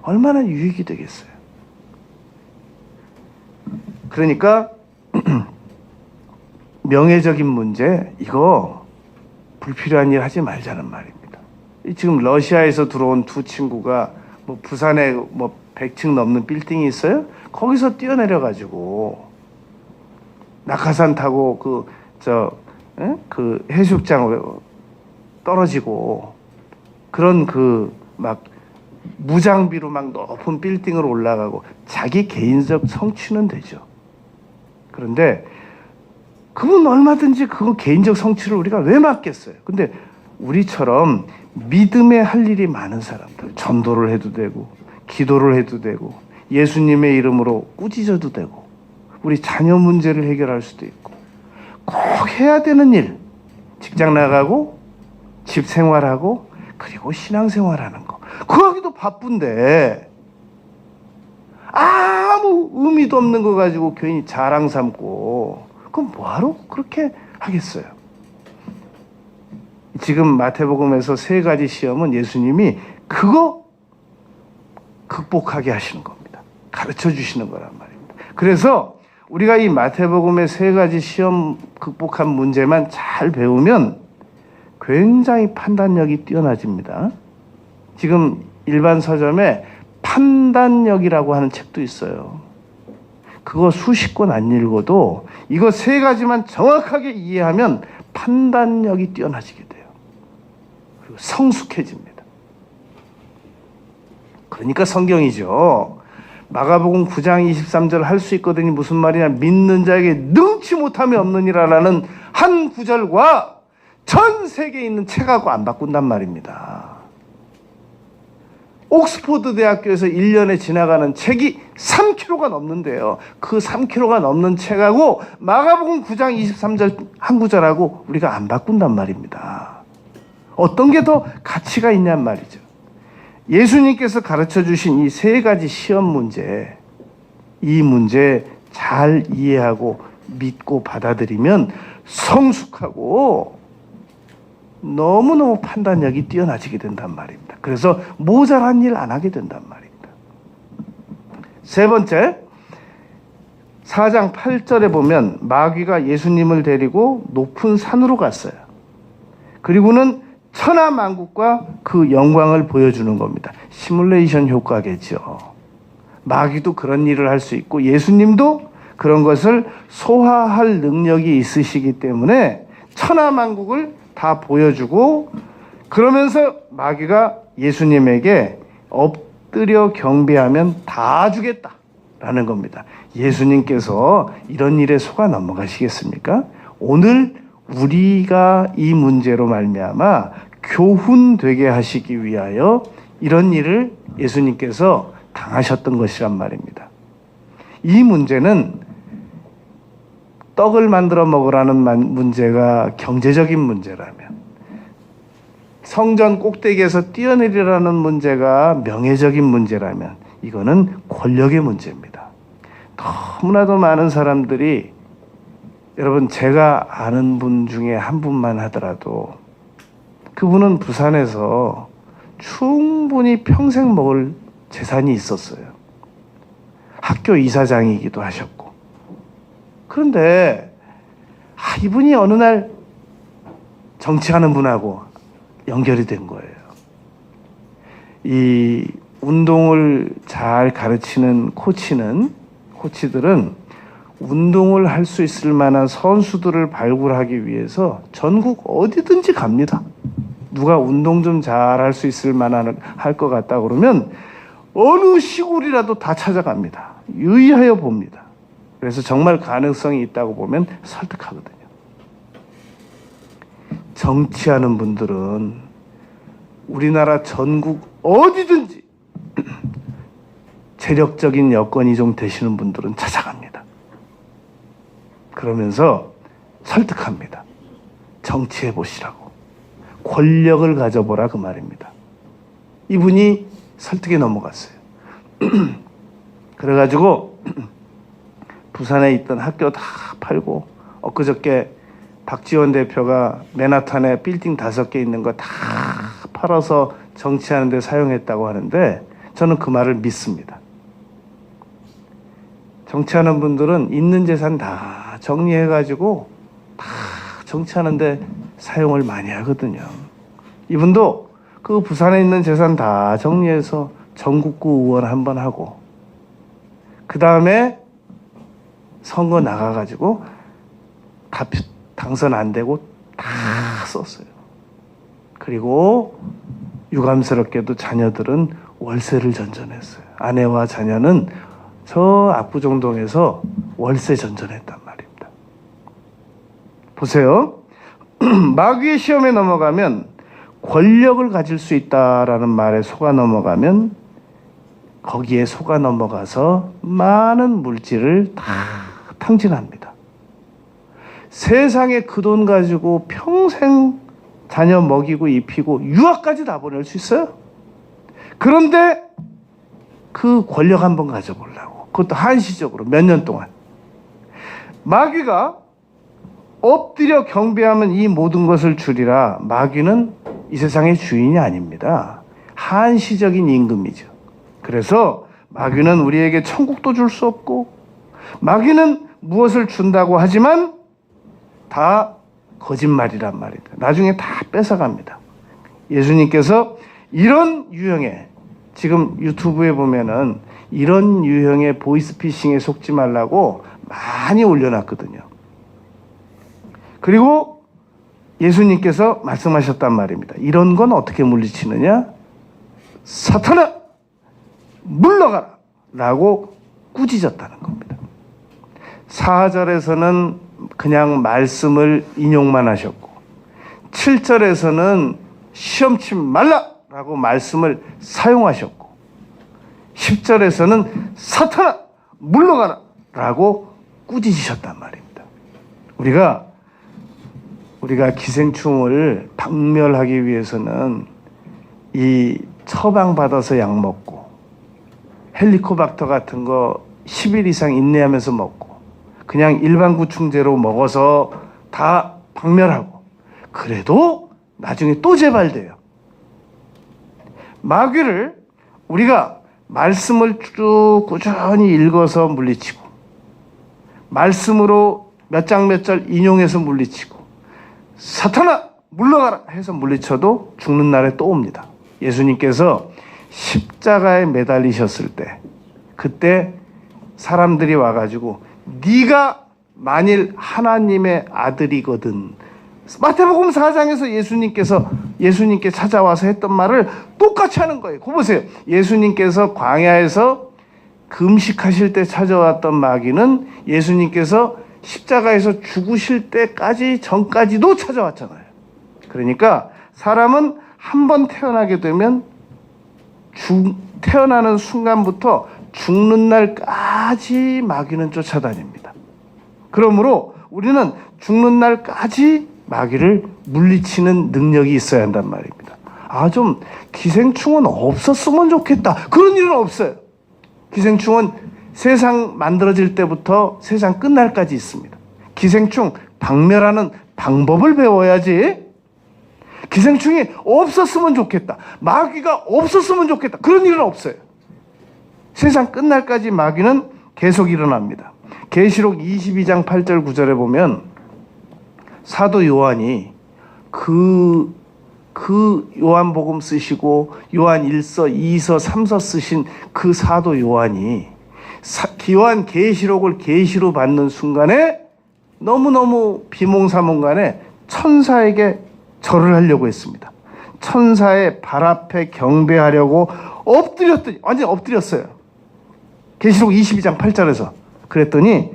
얼마나 유익이 되겠어요. 그러니까 명예적인 문제 이거 불필요한 일 하지 말자는 말입니다. 지금 러시아에서 들어온 두 친구가 뭐 부산에 뭐 100층 넘는 빌딩이 있어요. 거기서 뛰어내려 가지고 낙하산 타고 그 해수욕장으로 떨어지고 그런 막 무장비로 막 높은 빌딩으로 올라가고 자기 개인적 성취는 되죠. 그런데 그분 얼마든지 그거 개인적 성취를 우리가 왜 맡겠어요? 근데 우리처럼 믿음에 할 일이 많은 사람들, 전도를 해도 되고 기도를 해도 되고 예수님의 이름으로 꾸짖어도 되고 우리 자녀 문제를 해결할 수도 있고 꼭 해야 되는 일, 직장 나가고 집 생활하고 그리고 신앙 생활하는 거 그거 하기도 바쁜데 아무 의미도 없는 거 가지고 괜히 자랑 삼고 그럼 뭐하러 그렇게 하겠어요? 지금 마태복음에서 세 가지 시험은 예수님이 그거 극복하게 하시는 겁니다. 가르쳐 주시는 거란 말입니다. 그래서 우리가 이 마태복음의 세 가지 시험 극복한 문제만 잘 배우면 굉장히 판단력이 뛰어나집니다. 지금 일반 서점에 판단력이라고 하는 책도 있어요. 그거 수십 권 안 읽어도 이거 세 가지만 정확하게 이해하면 판단력이 뛰어나지게 돼요. 그리고 성숙해집니다. 그러니까 성경이죠. 마가복음 9장 23절 할 수 있거든요. 무슨 말이냐? 믿는 자에게 능치 못함이 없느니라라는 한 구절과 전 세계에 있는 책하고 안 바꾼단 말입니다. 옥스포드 대학교에서 1년에 지나가는 책이 3kg가 넘는데요. 그 3kg가 넘는 책하고 마가복음 9장 23절 한 구절하고 우리가 안 바꾼단 말입니다. 어떤 게 더 가치가 있냔 말이죠. 예수님께서 가르쳐 주신 이 세 가지 시험 문제, 이 문제 잘 이해하고 믿고 받아들이면 성숙하고 너무너무 판단력이 뛰어나지게 된단 말입니다. 그래서 모자란 일 안 하게 된단 말입니다. 세 번째, 4장 8절에 보면 마귀가 예수님을 데리고 높은 산으로 갔어요. 그리고는 천하만국과 그 영광을 보여주는 겁니다. 시뮬레이션 효과겠죠. 마귀도 그런 일을 할 수 있고 예수님도 그런 것을 소화할 능력이 있으시기 때문에 천하만국을 다 보여주고 그러면서 마귀가 예수님에게 엎드려 경배하면 다 주겠다라는 겁니다. 예수님께서 이런 일에 속아 넘어가시겠습니까? 오늘 우리가 이 문제로 말미암아 교훈되게 하시기 위하여 이런 일을 예수님께서 당하셨던 것이란 말입니다. 이 문제는 떡을 만들어 먹으라는 문제가 경제적인 문제라면, 성전 꼭대기에서 뛰어내리라는 문제가 명예적인 문제라면, 이거는 권력의 문제입니다. 너무나도 많은 사람들이, 여러분, 제가 아는 분 중에 한 분만 하더라도 그분은 부산에서 충분히 평생 먹을 재산이 있었어요. 학교 이사장이기도 하셨고. 그런데 이분이 어느 날 정치하는 분하고 연결이 된 거예요. 이 운동을 잘 가르치는 코치들은 운동을 할 수 있을 만한 선수들을 발굴하기 위해서 전국 어디든지 갑니다. 누가 운동 좀 잘 할 수 있을 만한 할 것 같다 그러면 어느 시골이라도 다 찾아갑니다. 유의하여 봅니다. 그래서 정말 가능성이 있다고 보면 설득하거든요. 정치하는 분들은 우리나라 전국 어디든지 재력적인 여건이 좀 되시는 분들은 찾아갑니다. 그러면서 설득합니다. 정치해 보시라고. 권력을 가져보라, 그 말입니다. 이분이 설득에 넘어갔어요. 그래가지고 부산에 있던 학교 다 팔고, 엊그저께 박지원 대표가 맨하탄에 빌딩 5개 있는 거 다 팔아서 정치하는 데 사용했다고 하는데, 저는 그 말을 믿습니다. 정치하는 분들은 있는 재산 다 정리해가지고 다 정치하는 데 사용을 많이 하거든요. 이분도 그 부산에 있는 재산 다 정리해서 전국구 의원 한번 하고, 그 다음에 선거 나가가지고 다 당선 안 되고 다 썼어요. 그리고 유감스럽게도 자녀들은 월세를 전전했어요. 아내와 자녀는 저 압구정동에서 월세 전전했단 말입니다. 보세요. 마귀의 시험에 넘어가면, 권력을 가질 수 있다라는 말에 속아 넘어가면, 거기에 속아 넘어가서 많은 물질을 다 탕진합니다. 세상에 그 돈 가지고 평생 자녀 먹이고 입히고 유학까지 다 보낼 수 있어요. 그런데 그 권력 한번 가져보려고, 그것도 한시적으로 몇 년 동안, 마귀가 엎드려 경배하면 이 모든 것을 주리라. 마귀는 이 세상의 주인이 아닙니다. 한시적인 임금이죠. 그래서 마귀는 우리에게 천국도 줄 수 없고, 마귀는 무엇을 준다고 하지만 다 거짓말이란 말입니다. 나중에 다 뺏어갑니다. 예수님께서 이런 유형의, 지금 유튜브에 보면은 이런 유형의 보이스피싱에 속지 말라고 많이 올려놨거든요. 그리고 예수님께서 말씀하셨단 말입니다. 이런 건 어떻게 물리치느냐? 사탄아, 물러가라! 라고 꾸짖었다는 겁니다. 4절에서는 그냥 말씀을 인용만 하셨고, 7절에서는 시험치 말라라고 말씀을 사용하셨고, 10절에서는 사탄아, 물러가라! 라고 꾸짖으셨단 말입니다. 우리가 기생충을 박멸하기 위해서는 이 처방받아서 약 먹고, 헬리코박터 같은 거 10일 이상 인내하면서 먹고, 그냥 일반 구충제로 먹어서 다 박멸하고, 그래도 나중에 또 재발돼요. 마귀를 우리가 말씀을 쭉 꾸준히 읽어서 물리치고, 말씀으로 몇 장 몇 절 인용해서 물리치고, 사탄아 물러가라 해서 물리쳐도 죽는 날에 또 옵니다. 예수님께서 십자가에 매달리셨을 때, 그때 사람들이 와가지고 네가 만일 하나님의 아들이거든, 마태복음 4장에서 예수님께 찾아와서 했던 말을 똑같이 하는 거예요. 그거 보세요. 예수님께서 광야에서 금식하실 때 찾아왔던 마귀는 예수님께서 십자가에서 죽으실 때까지 전까지도 찾아왔잖아요. 그러니까 사람은 한 번 태어나게 되면 태어나는 순간부터 죽는 날까지 마귀는 쫓아다닙니다. 그러므로 우리는 죽는 날까지 마귀를 물리치는 능력이 있어야 한단 말입니다. 좀 기생충은 없었으면 좋겠다. 그런 일은 없어요. 기생충은 세상 만들어질 때부터 세상 끝날까지 있습니다. 기생충 박멸하는 방법을 배워야지. 기생충이 없었으면 좋겠다. 마귀가 없었으면 좋겠다. 그런 일은 없어요. 세상 끝날까지 마귀는 계속 일어납니다. 계시록 22장 8절 9절에 보면 사도 요한이 그 요한복음 쓰시고 요한 1서, 2서, 3서 쓰신 그 사도 요한이 요한 계시록을 계시로 받는 순간에 너무너무 비몽사몽간에 천사에게 절을 하려고 했습니다. 천사의 발 앞에 경배하려고 엎드렸더니 완전히 엎드렸어요. 계시록 22장 8절에서. 그랬더니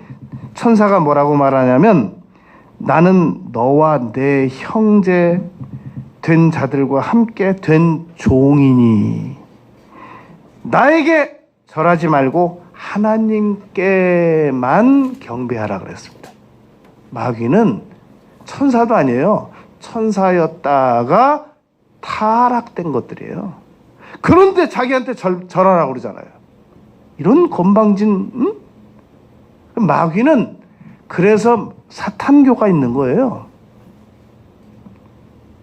천사가 뭐라고 말하냐면 나는 너와 내 형제 된 자들과 함께 된 종이니 나에게 절하지 말고 하나님께만 경배하라 그랬습니다. 마귀는 천사도 아니에요. 천사였다가 타락된 것들이에요. 그런데 자기한테 절하라고 그러잖아요. 이런 건방진 마귀는 그래서 사탄교가 있는 거예요.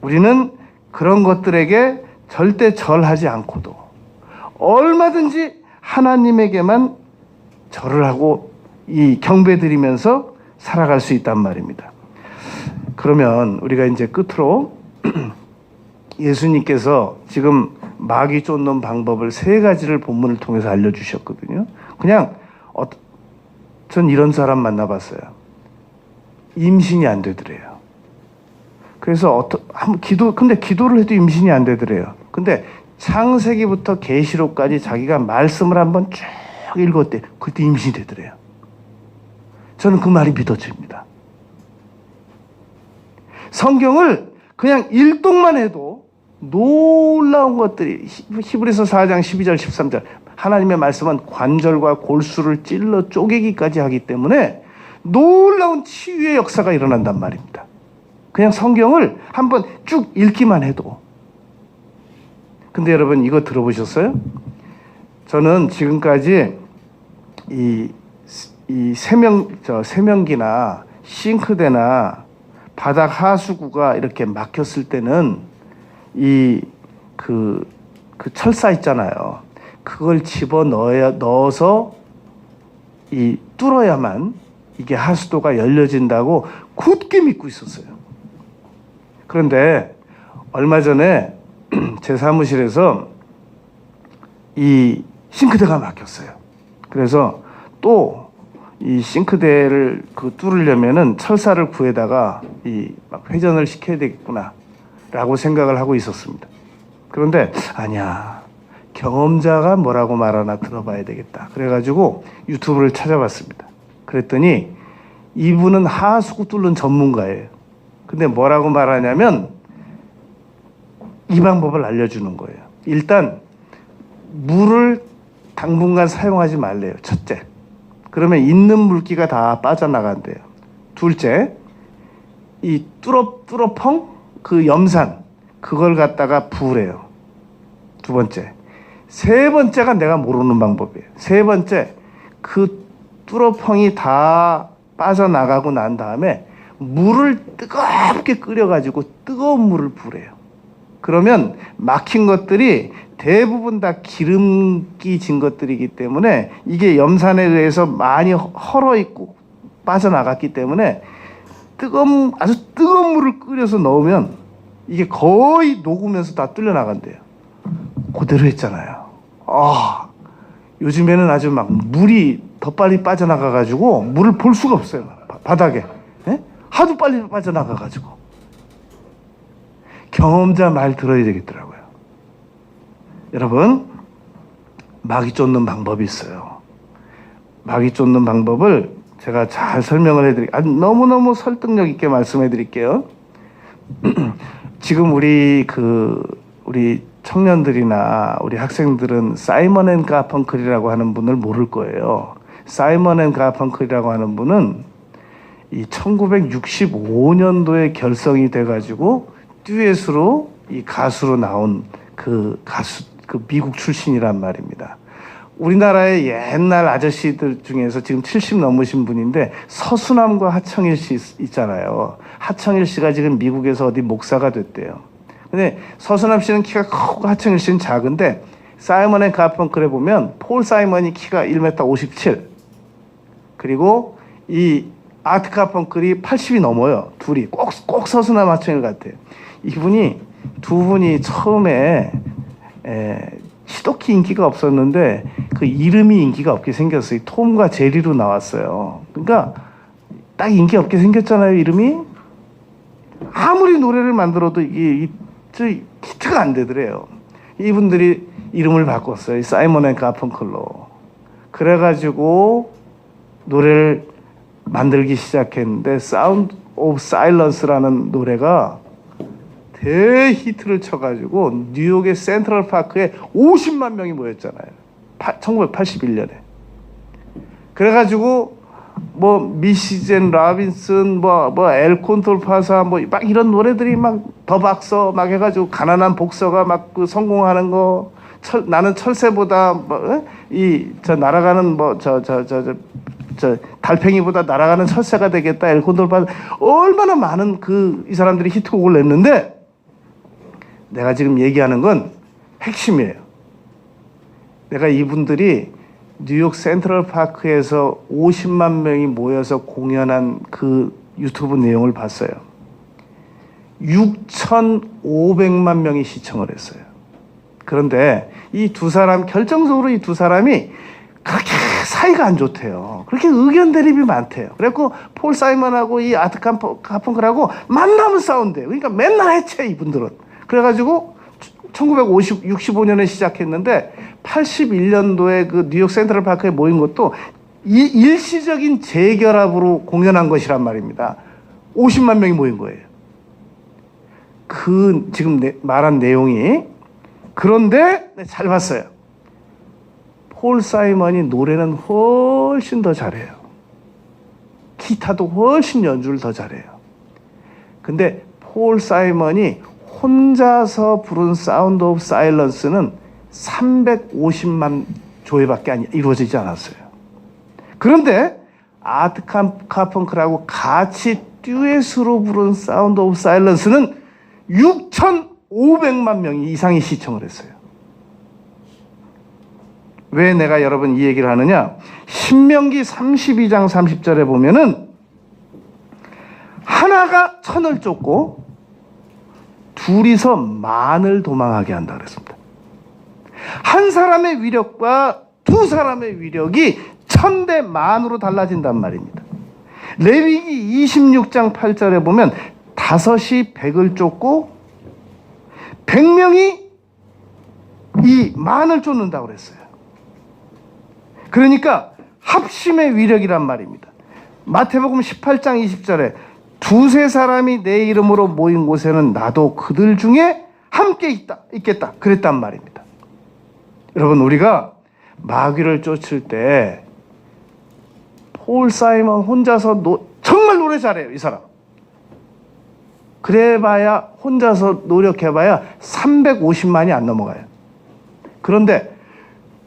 우리는 그런 것들에게 절대 절하지 않고도 얼마든지 하나님에게만 절을 하고 이 경배드리면서 살아갈 수 있단 말입니다. 그러면 우리가 이제 끝으로 예수님께서 지금 마귀 쫓는 방법을 3가지를 본문을 통해서 알려주셨거든요. 그냥 전 이런 사람 만나봤어요. 임신이 안 되더래요. 그래서 근데 기도를 해도 임신이 안 되더래요. 근데 창세기부터 계시록까지 자기가 말씀을 한번 쭉 읽었대. 그때 임신이 되더래요. 저는 그 말이 믿어집니다. 성경을 그냥 일독만 해도 놀라운 것들이 히브리서 4장 12절 13절 하나님의 말씀은 관절과 골수를 찔러 쪼개기까지 하기 때문에 놀라운 치유의 역사가 일어난단 말입니다. 그냥 성경을 한번 쭉 읽기만 해도. 근데 여러분 이거 들어보셨어요? 저는 지금까지 이 세면기나 싱크대나 바닥 하수구가 이렇게 막혔을 때는 그 철사 있잖아요. 그걸 넣어서 뚫어야만 이게 하수도가 열려진다고 굳게 믿고 있었어요. 그런데 얼마 전에 제 사무실에서 이 싱크대가 막혔어요. 그래서 또 이 싱크대를 뚫으려면은 철사를 구해다가 막 회전을 시켜야 되겠구나라고 생각을 하고 있었습니다. 그런데 아니야. 경험자가 뭐라고 말하나 들어봐야 되겠다. 그래가지고 유튜브를 찾아봤습니다. 그랬더니 이분은 하수구 뚫는 전문가예요. 근데 뭐라고 말하냐면 이 방법을 알려주는 거예요. 일단 물을 당분간 사용하지 말래요. 첫째. 그러면 있는 물기가 다 빠져나간대요. 둘째. 이 뚫어펑 그 염산 그걸 갖다가 부으래요. 두 번째. 세 번째가 내가 모르는 방법이에요. 세 번째. 그 뚫어펑이 다 빠져나가고 난 다음에 물을 뜨겁게 끓여가지고 뜨거운 물을 부으래요. 그러면 막힌 것들이 대부분 다 기름기 진 것들이기 때문에 이게 염산에 의해서 많이 헐어있고 빠져나갔기 때문에 아주 뜨거운 물을 끓여서 넣으면 이게 거의 녹으면서 다 뚫려 나간대요. 그대로 했잖아요. 요즘에는 아주 막 물이 더 빨리 빠져나가가지고 물을 볼 수가 없어요. 바닥에. 하도 빨리 빠져나가가지고. 경험자 말 들어야 되겠더라고요. 여러분, 마귀 쫓는 방법이 있어요. 마귀 쫓는 방법을 제가 잘 설명을 해드릴게요. 너무너무 설득력 있게 말씀해 드릴게요. 지금 우리 청년들이나 우리 학생들은 사이먼 앤 가펑클이라고 하는 분을 모를 거예요. 사이먼 앤 가펑클이라고 하는 분은 이 1965년도에 결성이 돼가지고 듀엣으로 이 가수로 나온 그 미국 출신이란 말입니다. 우리나라의 옛날 아저씨들 중에서 지금 70 넘으신 분인데 서수남과 하청일 씨 있잖아요. 하청일 씨가 지금 미국에서 어디 목사가 됐대요. 근데 서수남 씨는 키가 크고 하청일 씨는 작은데 사이먼 앤 가펑클에 보면 폴 사이먼이 키가 1m 57 그리고 이 아트 가펑클이 80이 넘어요. 둘이 꼭 서수남 하청일 같아요. 이분이 두 분이 처음에 시도키 인기가 없었는데 그 이름이 인기가 없게 생겼어요. 톰과 제리로 나왔어요. 그러니까 딱 인기 없게 생겼잖아요. 이름이 아무리 노래를 만들어도 이게 히트가 안 되더래요. 이분들이 이름을 바꿨어요. 사이먼 앤 가펑클로. 그래가지고 노래를 만들기 시작했는데 사운드 오브 사일런스라는 노래가 대히트를 쳐가지고 뉴욕의 센트럴 파크에 50만 명이 모였잖아요. 1981년에. 그래가지고 뭐 미시젠 라빈슨 뭐 엘콘톨 파사 뭐 막 이런 노래들이 막 더 박서 막 해가지고 가난한 복서가 막 그 성공하는 거 나는 철새보다 뭐 저 날아가는 뭐 저 달팽이보다 날아가는 철새가 되겠다 엘콘톨 파사 얼마나 많은 이 사람들이 히트곡을 냈는데 내가 지금 얘기하는 건 핵심이에요. 내가 이분들이 뉴욕 센트럴 파크에서 50만 명이 모여서 공연한 그 유튜브 내용을 봤어요. 6,500만 명이 시청을 했어요. 그런데 이 두 사람, 결정적으로 이 두 사람이 그렇게 사이가 안 좋대요. 그렇게 의견 대립이 많대요. 그래갖고 폴 사이먼하고 이 아트 가펑클하고 만나면 싸운대요. 그러니까 맨날 해체 이분들은. 그래가지고 1965년에 시작했는데 81년도에 그 뉴욕 센트럴 파크에 모인 것도 일시적인 재결합으로 공연한 것이란 말입니다. 50만 명이 모인 거예요. 지금 말한 내용이. 그런데 잘 봤어요. 폴 사이먼이 노래는 훨씬 더 잘해요. 기타도 훨씬 연주를 더 잘해요. 근데 폴 사이먼이 혼자서 부른 사운드 오브 사일런스는 350만 조회밖에 이루어지지 않았어요. 그런데 아트 카펑클하고 같이 듀엣으로 부른 사운드 오브 사일런스는 6,500만 명이 이상이 시청을 했어요. 왜 내가 여러분 이 얘기를 하느냐? 신명기 32장 30절에 보면은 하나가 천을 쫓고 둘이서 만을 도망하게 한다 그랬습니다. 한 사람의 위력과 두 사람의 위력이 1000대 만으로 달라진단 말입니다. 레위기 26장 8절에 보면 5이 100을 쫓고 100명이 이 만을 쫓는다고 그랬어요. 그러니까 합심의 위력이란 말입니다. 마태복음 18장 20절에 두세 사람이 내 이름으로 모인 곳에는 나도 그들 중에 함께 있겠다. 그랬단 말입니다. 여러분, 우리가 마귀를 쫓을 때 폴 사이먼 혼자서 정말 노래 잘해요, 이 사람. 그래봐야 혼자서 노력해봐야 350만이 안 넘어가요. 그런데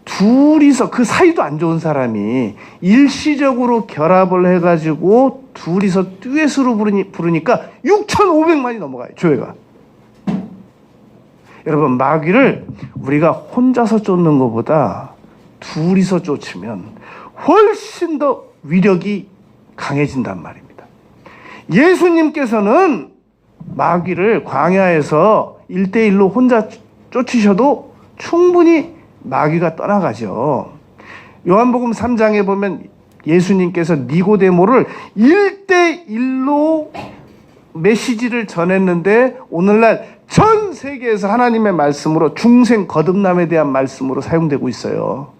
둘이서 그 사이도 안 좋은 사람이 일시적으로 결합을 해가지고 둘이서 듀엣으로 부르니까 6,500만이 넘어가요, 조회가. 여러분, 마귀를 우리가 혼자서 쫓는 것보다 둘이서 쫓으면 훨씬 더 위력이 강해진단 말입니다. 예수님께서는 마귀를 광야에서 1대1로 혼자 쫓으셔도 충분히 마귀가 떠나가죠. 요한복음 3장에 보면 예수님께서 니고데모를 1대1로 메시지를 전했는데 오늘날 전 세계에서 하나님의 말씀으로 중생 거듭남에 대한 말씀으로 사용되고 있어요.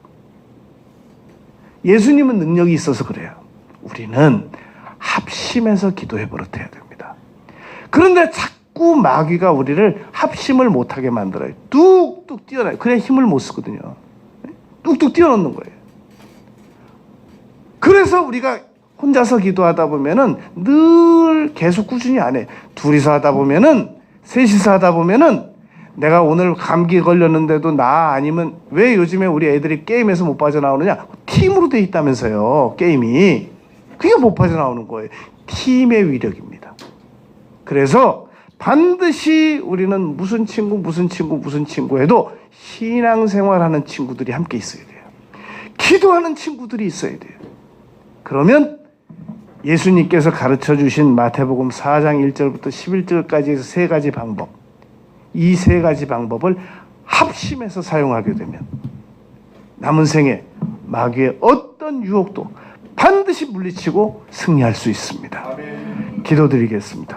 예수님은 능력이 있어서 그래요. 우리는 합심해서 기도해 버릇해야 됩니다. 그런데 자꾸 마귀가 우리를 합심을 못하게 만들어요. 뚝뚝 뛰어나요. 그래 힘을 못 쓰거든요. 뚝뚝 뛰어넘는 거예요. 그래서 우리가 혼자서 기도하다 보면은 늘 계속 꾸준히 안 해. 둘이서 하다 보면은, 셋이서 하다 보면은, 내가 오늘 감기 걸렸는데도 나 아니면 왜 요즘에 우리 애들이 게임에서 못 빠져나오느냐? 팀으로 돼 있다면서요. 게임이. 그게 못 빠져나오는 거예요. 팀의 위력입니다. 그래서 반드시 우리는 무슨 친구 해도 신앙생활하는 친구들이 함께 있어야 돼요. 기도하는 친구들이 있어야 돼요. 그러면 예수님께서 가르쳐 주신 마태복음 4장 1절부터 11절까지의 세 가지 방법, 이 세 가지 방법을 합심해서 사용하게 되면 남은 생에 마귀의 어떤 유혹도 반드시 물리치고 승리할 수 있습니다. 기도드리겠습니다.